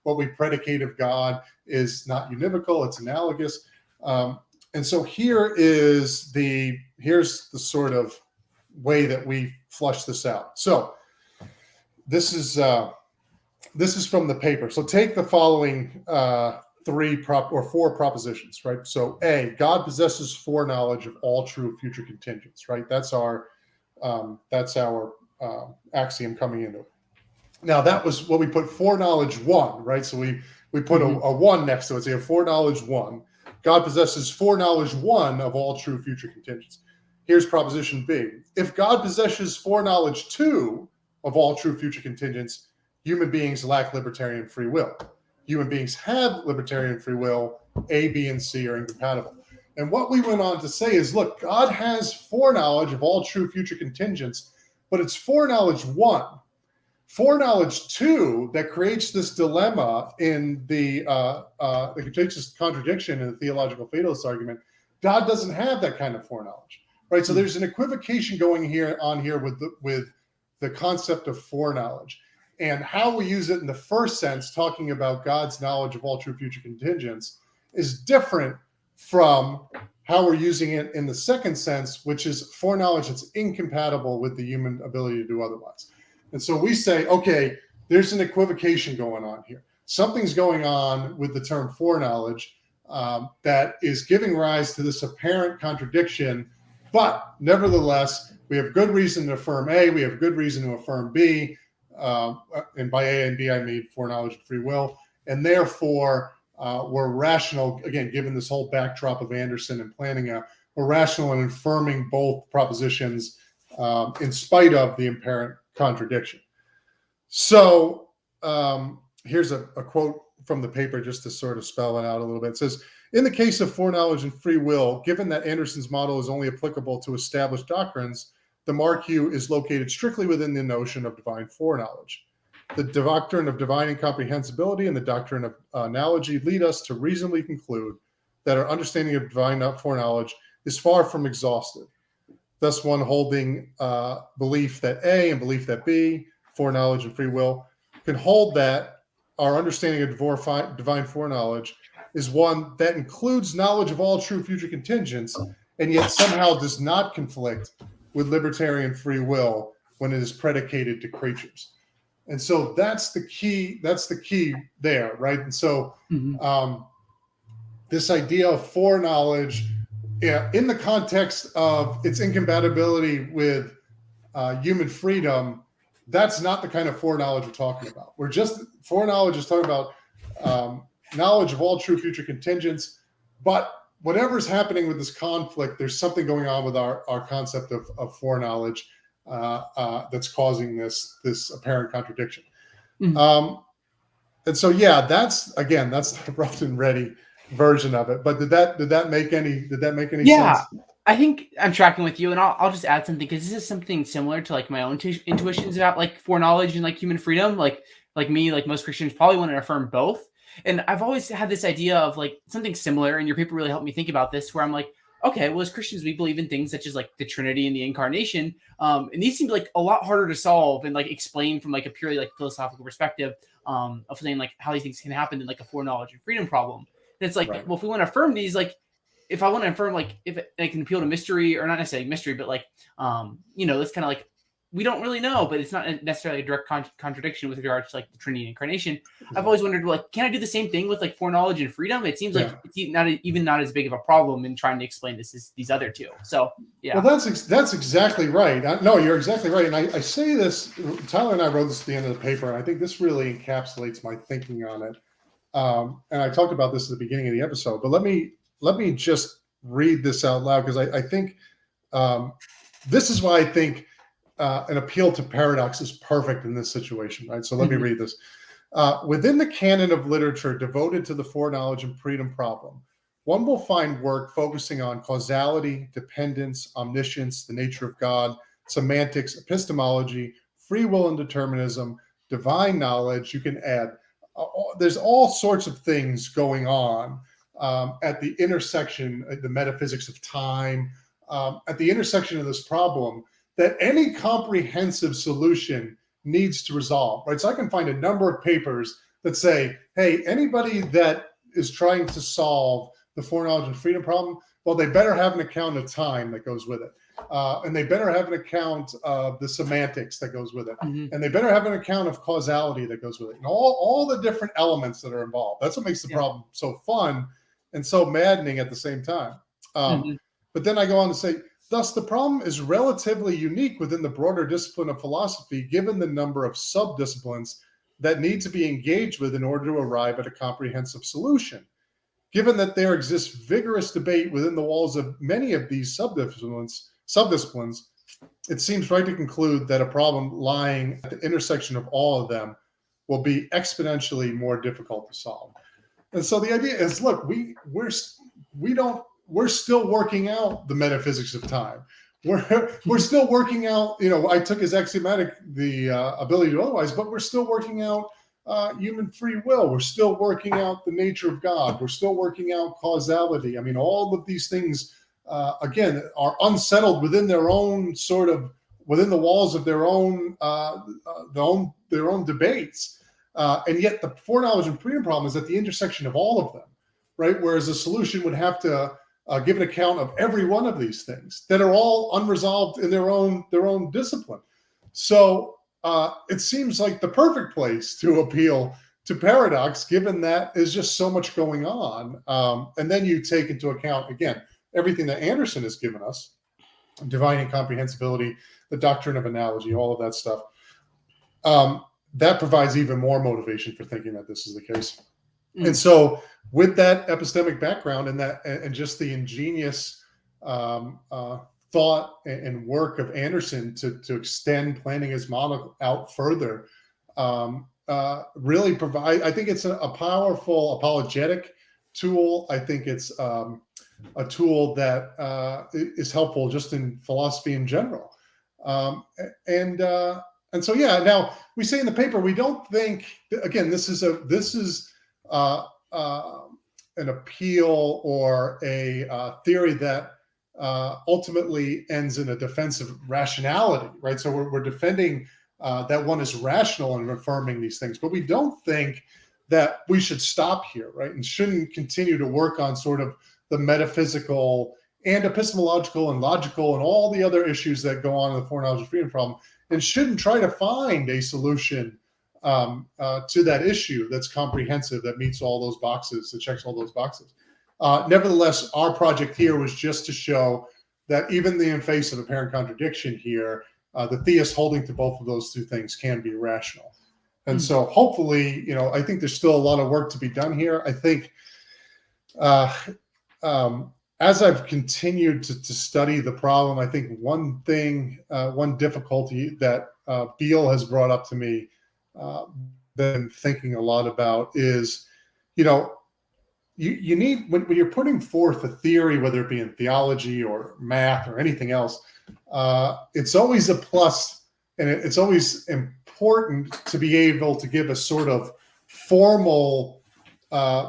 what we predicate of God is not univocal, it's analogous. And so here's the sort of way that we flush this out. So this is from the paper. So take the following four propositions, right? So A, God possesses foreknowledge of all true future contingents, right? That's our axiom coming into it. Now that was what we put foreknowledge 1, right? So we put a 1 next to it. So you have foreknowledge 1. God possesses foreknowledge 1 of all true future contingents. Here's proposition B. If God possesses foreknowledge 2 of all true future contingents, human beings lack libertarian free will. Human beings have libertarian free will. A, B, and C are incompatible. And what we went on to say is, look, God has foreknowledge of all true future contingents, but it's foreknowledge 1. Foreknowledge 2 that creates this dilemma in the creates this contradiction in the theological fatalist argument. God doesn't have that kind of foreknowledge, right? So there's an equivocation going on here with the concept of foreknowledge. And how we use it in the first sense, talking about God's knowledge of all true future contingents, is different from how we're using it in the second sense, which is foreknowledge that's incompatible with the human ability to do otherwise. And so we say, okay, there's an equivocation going on here. Something's going on with the term foreknowledge that is giving rise to this apparent contradiction, but nevertheless, we have good reason to affirm A, we have good reason to affirm B, and by A and B, I mean foreknowledge and free will. And therefore, we're rational, again, given this whole backdrop of Anderson and Plantingan, we're rational in affirming both propositions in spite of the apparent contradiction. So here's a quote from the paper just to sort of spell it out a little bit. It says, in the case of foreknowledge and free will, given that Anderson's model is only applicable to established doctrines, the marquee is located strictly within the notion of divine foreknowledge. The doctrine of divine incomprehensibility and the doctrine of analogy lead us to reasonably conclude that our understanding of divine foreknowledge is far from exhaustive. Thus, one holding belief that A and belief that B, foreknowledge and free will, can hold that our understanding of divine foreknowledge is one that includes knowledge of all true future contingents, and yet somehow does not conflict with libertarian free will when it is predicated to creatures. And so that's the key there, right? And so this idea of foreknowledge, in the context of its incompatibility with human freedom, that's not the kind of foreknowledge we're talking about. Foreknowledge is talking about knowledge of all true future contingents, but whatever's happening with this conflict, there's something going on with our concept of foreknowledge that's causing this apparent contradiction. And so, yeah, that's the rough and ready version of it. But did that make any Yeah, sense? I think I'm tracking with you, and I'll just add something because this is something similar to like my own intuitions about like foreknowledge and like human freedom. Like me, like most Christians probably want to affirm both. And I've always had this idea of like something similar, and your paper really helped me think about this, where I'm like, okay, well, as Christians, we believe in things such as like the Trinity and the Incarnation, and these seem like a lot harder to solve and like explain from like a purely like philosophical perspective of saying like how these things can happen in like a foreknowledge and freedom problem. And it's like, Right. well, if we want to affirm these, like if I want to affirm, like, if I can appeal to mystery, or not necessarily mystery, but like, it's kind of like we don't really know, but it's not necessarily a direct contradiction with regards to like the Trinity and Incarnation. I've always wondered, like, can I do the same thing with like foreknowledge and freedom? It seems like it's not as big of a problem in trying to explain this as these other two. So yeah. Well, that's exactly right. No, you're exactly right. And I say this, Tyler and I wrote this at the end of the paper, and I think this really encapsulates my thinking on it. And I talked about this at the beginning of the episode, but let me just read this out loud, because I think this is why I think an appeal to paradox is perfect in this situation, right? So let me read this. Within the canon of literature devoted to the foreknowledge and freedom problem, one will find work focusing on causality, dependence, omniscience, the nature of God, semantics, epistemology, free will and determinism, divine knowledge. You can add, there's all sorts of things going on at the intersection, the metaphysics of time, at the intersection of this problem that any comprehensive solution needs to resolve, right? So I can find a number of papers that say, hey, anybody that is trying to solve the foreknowledge and freedom problem, well, they better have an account of time that goes with it. And they better have an account of the semantics that goes with it. And they better have an account of causality that goes with it. And all the different elements that are involved. That's what makes the problem so fun and so maddening at the same time. But then I go on to say, thus, the problem is relatively unique within the broader discipline of philosophy, given the number of sub-disciplines that need to be engaged with in order to arrive at a comprehensive solution. Given that there exists vigorous debate within the walls of many of these sub-disciplines, it seems right to conclude that a problem lying at the intersection of all of them will be exponentially more difficult to solve. And so the idea is, look, we're still working out the metaphysics of time. We're still working out, I took as axiomatic the ability to otherwise, but we're still working out human free will. We're still working out the nature of God. We're still working out causality. I mean, all of these things, again, are unsettled within their own within the walls of their own debates. And yet the foreknowledge and freedom problem is at the intersection of all of them, right? Whereas a solution would have to give an account of every one of these things that are all unresolved in their own discipline. So it seems like the perfect place to appeal to paradox, given that there's just so much going on. And then you take into account, again, everything that Anderson has given us, divine incomprehensibility, the doctrine of analogy, all of that stuff. That provides even more motivation for thinking that this is the case. And so with that epistemic background and just the ingenious thought and work of Anderson to extend Plantingan's model out further, really provide, I think it's a powerful apologetic tool. I think it's a tool that is helpful just in philosophy in general. And so, yeah, now we say in the paper, we don't think, again, this is an appeal or a theory that ultimately ends in a defense of rationality, right? So we're defending that one is rational in affirming these things, but we don't think that we should stop here, right? And shouldn't continue to work on sort of the metaphysical and epistemological and logical and all the other issues that go on in the foreknowledge and freedom problem, and shouldn't try to find a solution to that issue that's comprehensive, that meets all those boxes, that checks all those boxes. Nevertheless, our project here was just to show that even in the face of apparent contradiction here, the theist holding to both of those two things can be rational. And so hopefully, I think there's still a lot of work to be done here. I think as I've continued to study the problem, I think one difficulty that Beall has brought up to me, been thinking a lot about is, you need, when you're putting forth a theory, whether it be in theology or math or anything else, it's always a plus, and it's always important to be able to give a sort of formal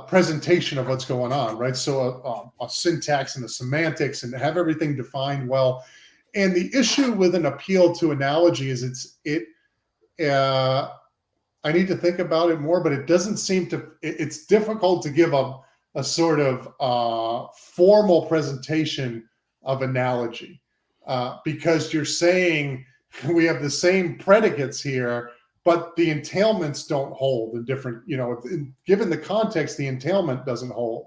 presentation of what's going on, right? So a syntax and the semantics, and have everything defined well. And the issue with an appeal to analogy is I need to think about it more, but it doesn't seem to, it's difficult to give a sort of formal presentation of analogy, because you're saying we have the same predicates here, but the entailments don't hold in different, given the context, the entailment doesn't hold.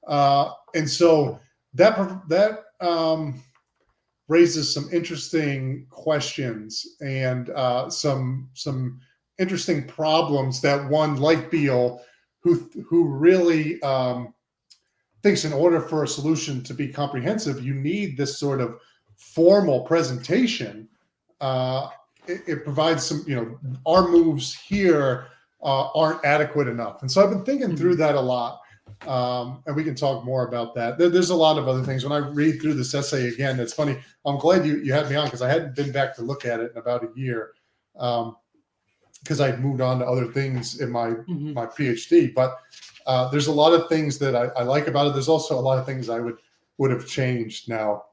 And so that raises some interesting questions and some interesting problems that one like Beall, who really thinks in order for a solution to be comprehensive, you need this sort of formal presentation. It provides some, our moves here aren't adequate enough. And so I've been thinking through that a lot. And we can talk more about that. There's a lot of other things. When I read through this essay again, it's funny. I'm glad you had me on, because I hadn't been back to look at it in about a year, because I'd moved on to other things in my PhD. But there's a lot of things that I like about it. There's also a lot of things I would have changed now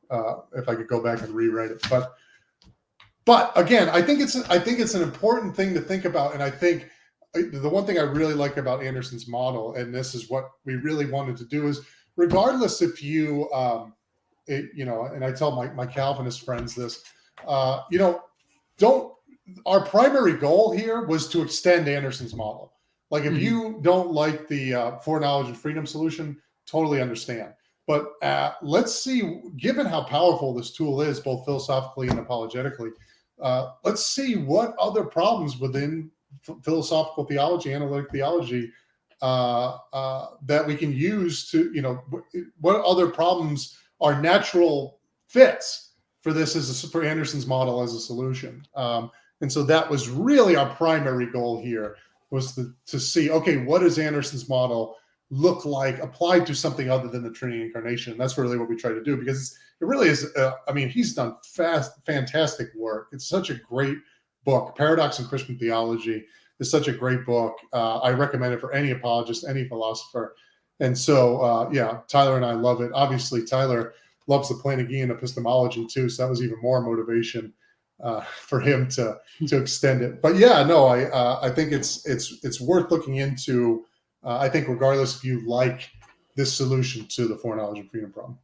if I could go back and rewrite it. But again, I think it's an important thing to think about. And I think the one thing I really like about Anderson's model, and this is what we really wanted to do, is regardless if you, and I tell my Calvinist friends this, our primary goal here was to extend Anderson's model. Like, if you don't like the foreknowledge and freedom solution, totally understand. But let's see, given how powerful this tool is, both philosophically and apologetically, let's see what other problems within philosophical theology, analytic theology, that we can use to, what other problems are natural fits for this for Anderson's model as a solution. And so that was really our primary goal here, was to see, okay, what does Anderson's model look like applied to something other than the Trinity incarnation? And that's really what we try to do, because it really is, he's done fantastic work. It's such a great book. Paradox in Christian Theology is such a great book. I recommend it for any apologist, any philosopher. And so, Tyler and I love it. Obviously, Tyler loves the Plantingan Epistemology too, so that was even more motivation for him to extend it. But I think it's worth looking into. I think regardless if you like this solution to the foreknowledge and freedom problem.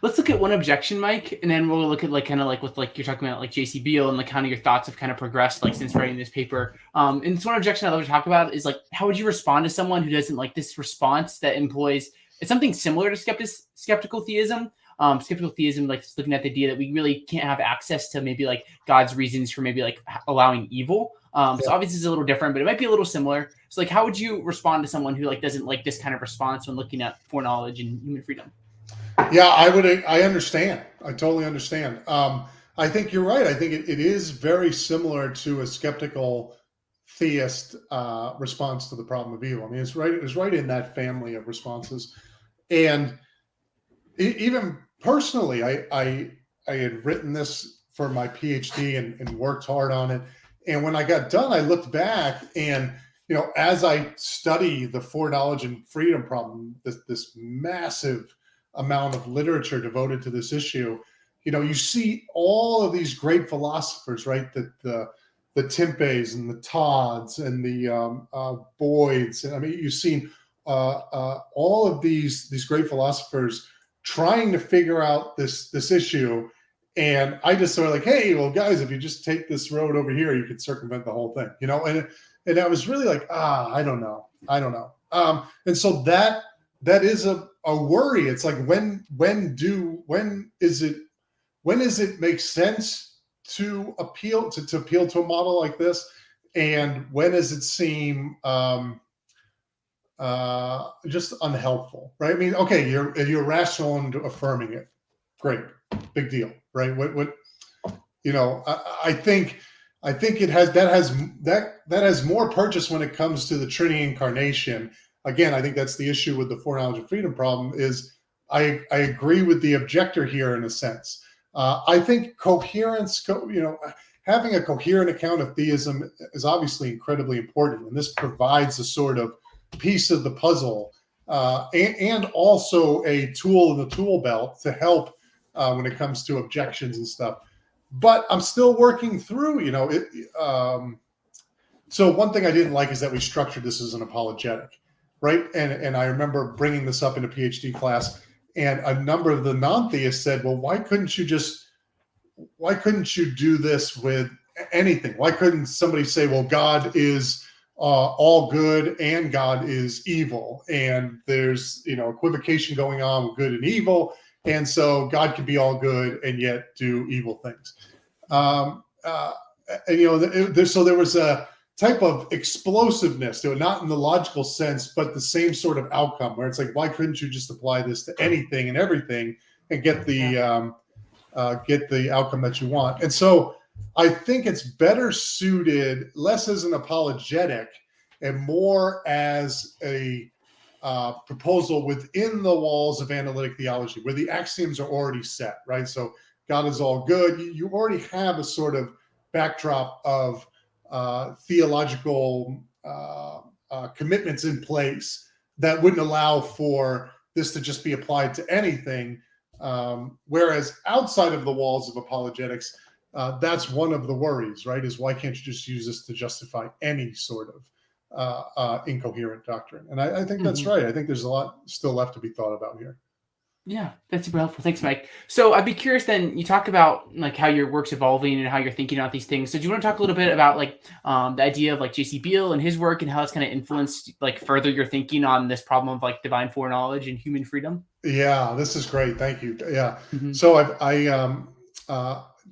Let's look at one objection, Mike, and then we'll look at you're talking about J.C. Beall, and kind of your thoughts have kind of progressed since writing this paper. And it's one objection I'd love to talk about is how would you respond to someone who doesn't like this response that employs it's something similar to skeptical theism. Skeptical theism, looking at the idea that we really can't have access to maybe God's reasons for maybe allowing evil. So obviously it's a little different, but it might be a little similar. So how would you respond to someone who doesn't like this kind of response when looking at foreknowledge and human freedom? Yeah, I understand. I totally understand. I think you're right. I think it is very similar to a skeptical theist response to the problem of evil. I mean, it's right in that family of responses. And even personally, I had written this for my PhD and worked hard on it. And when I got done, I looked back and, as I study the foreknowledge and freedom problem, this massive amount of literature devoted to this issue, you see all of these great philosophers, right? The Timpes and the Todds and the Boyds. And you've seen all of these great philosophers trying to figure out this issue. And I just sort of hey, well, guys, if you just take this road over here, you could circumvent the whole thing, and I was really I don't know. And so that is a worry. It's when is it make sense to appeal to a model like this, and when does it seem just unhelpful, right? I mean, okay, you're rational in affirming it, great, big deal, right? I think it has more purchase when it comes to the Trinity incarnation. again, I think that's the issue with the foreknowledge and freedom problem is I agree with the objector here in a sense. I think coherence, having a coherent account of theism is obviously incredibly important. And this provides a sort of piece of the puzzle and also a tool in the tool belt to help when it comes to objections and stuff. But I'm still working through, so one thing I didn't like is that we structured this as an apologetic, right? And I remember bringing this up in a PhD class, and a number of the non-theists said, well, why couldn't you do this with anything? Why couldn't somebody say, well, God is all good and God is evil, and there's equivocation going on with good and evil, and so God can be all good and yet do evil things. So there was a type of explosiveness to it, not in the logical sense, but the same sort of outcome where it's like, why couldn't you just apply this to anything and everything and get the outcome that you want? And so I think it's better suited less as an apologetic and more as a proposal within the walls of analytic theology, where the axioms are already set, right? So God is all good. You already have a sort of backdrop of theological commitments in place that wouldn't allow for this to just be applied to anything. Whereas outside of the walls of apologetics, that's one of the worries, right? Is why can't you just use this to justify any sort of incoherent doctrine? And I think that's right. I think there's a lot still left to be thought about here. Yeah, that's super helpful. Thanks, Mike. So I'd be curious then, you talk about like how your work's evolving and how you're thinking about these things. So do you want to talk a little bit about like the idea of like J.C. Beall and his work and how it's kind of influenced like further your thinking on this problem of like divine foreknowledge and human freedom? Yeah, this is great. Thank you. Yeah. So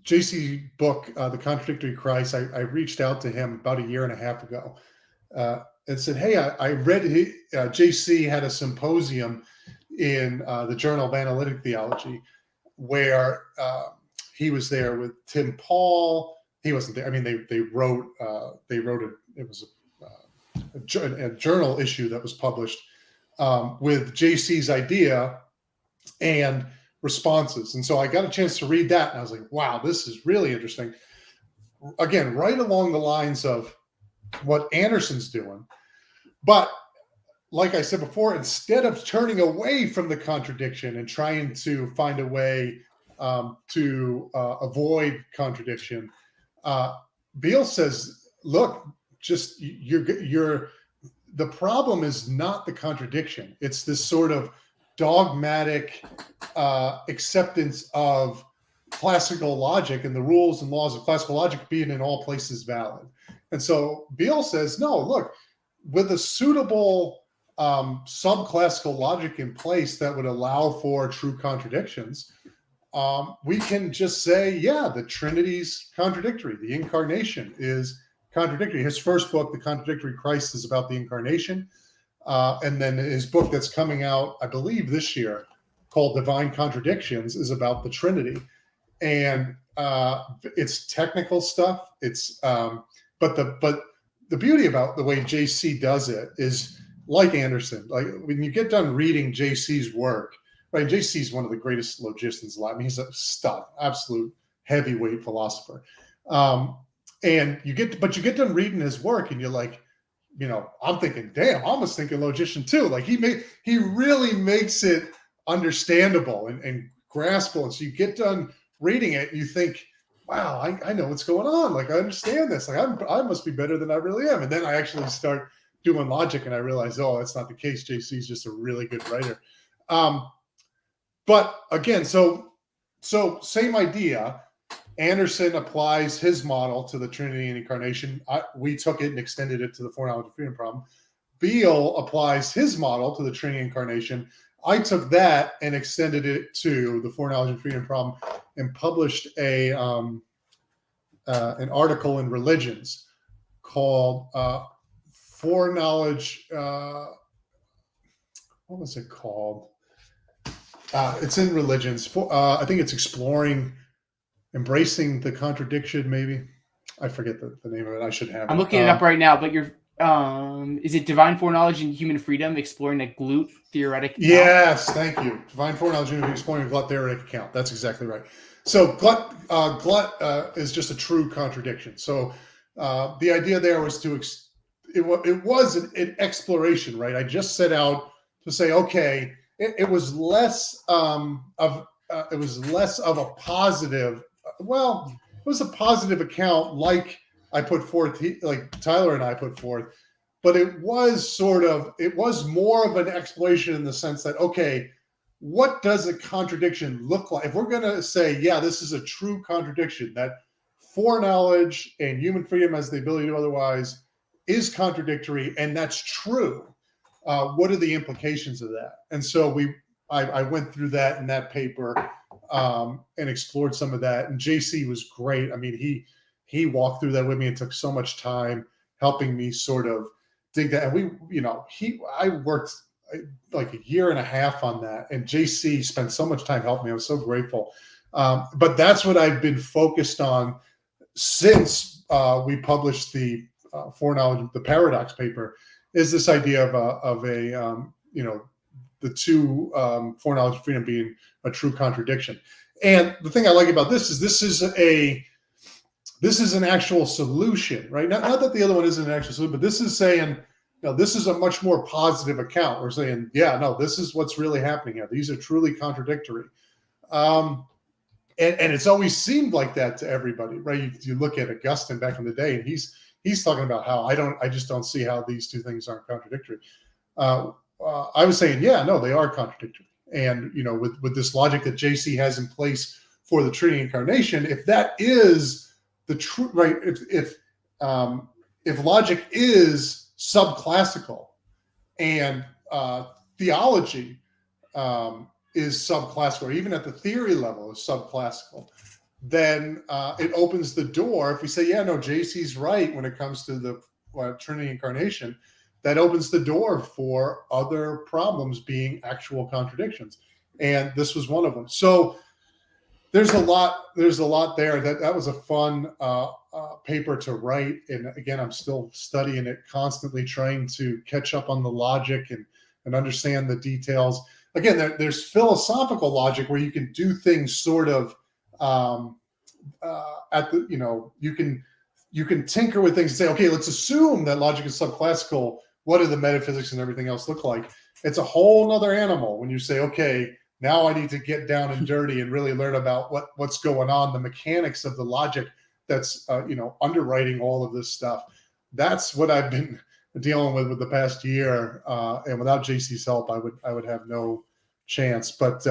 J.C. book, The Contradictory Christ, I reached out to him about a year and a half ago and said, hey, I read J.C. had a symposium in the Journal of Analytic Theology, where he was there with Tim Paul. He wasn't there. I mean, they wrote it was a journal issue that was published with JC's idea and responses. And so I got a chance to read that, and I was like, wow, this is really interesting. Again, right along the lines of what Anderson's doing, but like I said before, instead of turning away from the contradiction and trying to find a way to avoid contradiction, Beall says, look, just the problem is not the contradiction. It's this sort of dogmatic acceptance of classical logic and the rules and laws of classical logic being in all places valid. And so Beall says, no, look, with a suitable subclassical logic in place that would allow for true contradictions, we can just say, yeah, the Trinity's contradictory. The incarnation is contradictory. His first book, The Contradictory Christ, is about the incarnation. And then his book that's coming out, I believe, this year, called Divine Contradictions, is about the Trinity. And it's technical stuff. It's but the beauty about the way JC does it is, like Anderson, like when you get done reading JC's work, right? JC's one of the greatest logicians alive. I mean, he's a stud, absolute heavyweight philosopher. And you get done reading his work, and you're like, I'm thinking, damn, I was thinking logician too. Like he really makes it understandable and graspable. And so you get done reading it, and you think, wow, I know what's going on. Like I understand this. Like I must be better than I really am. And then I actually start doing logic, and I realized, oh, that's not the case. JC's just a really good writer. But again, so same idea. Anderson applies his model to the Trinity and incarnation. We took it and extended it to the foreknowledge and freedom problem. Beall applies his model to the Trinity and incarnation. I took that and extended it to the foreknowledge and freedom problem and published an article in Religions called Foreknowledge. What was it called? It's in Religions. I think it's Embracing the Contradiction, maybe. I forget the name of it. I should have it. I'm looking it up right now, but Is it Divine Foreknowledge and Human Freedom, exploring a GLUT theoretic account? Yes, thank you. Divine Foreknowledge and exploring a glut theoretic account. That's exactly right. So glut is just a true contradiction. So the idea there was it was an exploration, right? I just set out to say, okay, it was less of a positive. Well, it was a positive account, like I put forth, like Tyler and I put forth, but it was more of an exploration in the sense that, okay, what does a contradiction look like? If we're going to say, yeah, this is a true contradiction, that foreknowledge and human freedom has the ability to otherwise is contradictory, and that's true. What are the implications of that? And so I went through that in that paper and explored some of that. And JC was great. I mean, he walked through that with me and took so much time helping me sort of dig that. And I worked like a year and a half on that, and JC spent so much time helping me. I was so grateful. But that's what I've been focused on since we published the foreknowledge, the paradox paper, is this idea of the two foreknowledge and freedom being a true contradiction. And the thing I like about this is an actual solution, right? Not that the other one isn't an actual solution, but this is saying, no, this is a much more positive account. We're saying, yeah, no, this is what's really happening here. These are truly contradictory. And it's always seemed like that to everybody, right? You look at Augustine back in the day, and he's talking about how I just don't see how these two things aren't contradictory. I was saying, yeah, no, they are contradictory. And, with this logic that JC has in place for the Trinity incarnation, if that is the truth, right? If logic is subclassical and theology is subclassical, or even at the theory level is subclassical, then it opens the door. If we say, yeah, no, JC's right when it comes to the Trinity incarnation, that opens the door for other problems being actual contradictions. And this was one of them. So there's a lot there. That was a fun paper to write. And again, I'm still studying it constantly, trying to catch up on the logic and understand the details. Again, there's philosophical logic where you can do things sort of you can tinker with things and say, okay, let's assume that logic is subclassical. What do the metaphysics and everything else look like? It's a whole nother animal when you say, okay, now I need to get down and dirty and really learn about what's going on, the mechanics of the logic that's underwriting all of this stuff. That's what I've been dealing with the past year, and without JC's help, I would have no chance. But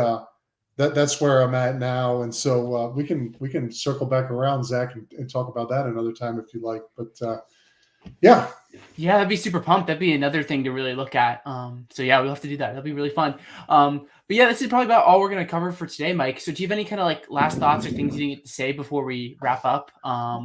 that's where I'm at now, and so we can circle back around, Zach, and talk about that another time if you like. But yeah. Yeah, that'd be super pumped. That'd be another thing to really look at. So yeah, we'll have to do that. That'll be really fun. But yeah, this is probably about all we're going to cover for today, Mike. So do you have any kind of like last thoughts or things you didn't get to say before we wrap up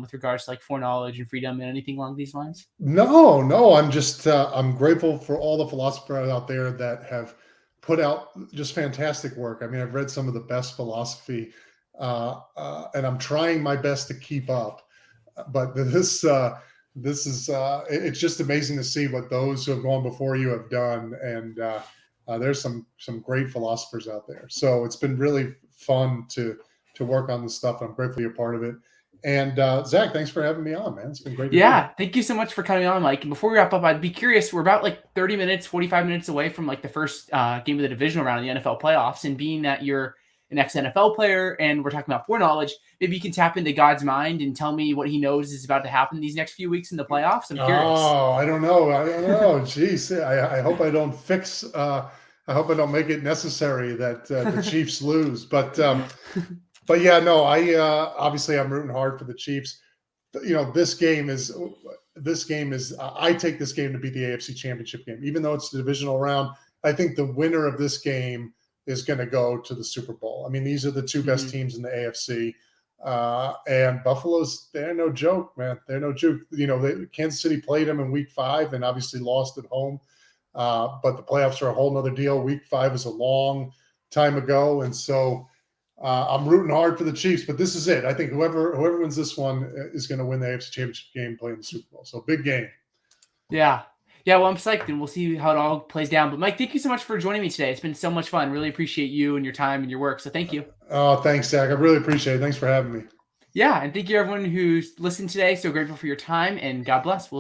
with regards to like foreknowledge and freedom and anything along these lines? No, I'm just I'm grateful for all the philosophers out there that have put out just fantastic work. I mean, I've read some of the best philosophy, and I'm trying my best to keep up. But this is it's just amazing to see what those who have gone before you have done, and there's some great philosophers out there. So it's been really fun to work on this stuff. I'm grateful you're part of it. And Zach, thanks for having me on, man. It's been great. Yeah, thank you so much for coming on, Mike. And before we wrap up, I'd be curious. We're about like 30 minutes, 45 minutes away from like the first game of the divisional round of the NFL playoffs. And being that you're an ex-NFL player and we're talking about foreknowledge, maybe you can tap into God's mind and tell me what he knows is about to happen these next few weeks in the playoffs. I'm curious. Oh, I don't know. Jeez, I hope I don't I hope I don't make it necessary that the Chiefs lose. But yeah, no, obviously I'm rooting hard for the Chiefs. This game is I take this game to be the AFC Championship game, even though it's the divisional round. I think the winner of this game is going to go to the Super Bowl. I mean, these are the two best teams in the AFC, and Buffalo's, they're no joke, man. They're no joke. Kansas City played them in Week 5 and obviously lost at home, but the playoffs are a whole nother deal. Week 5 is a long time ago, and so I'm rooting hard for the Chiefs. But this is it. I think whoever wins this one is going to win the AFC Championship game, playing the Super Bowl. So big game. Yeah. Yeah, well, I'm psyched, and we'll see how it all plays down. But Mike, thank you so much for joining me today. It's been so much fun. Really appreciate you and your time and your work. So thank you. Oh, thanks, Zach. I really appreciate it. Thanks for having me. Yeah, and thank you everyone who's listened today. So grateful for your time, and God bless. We'll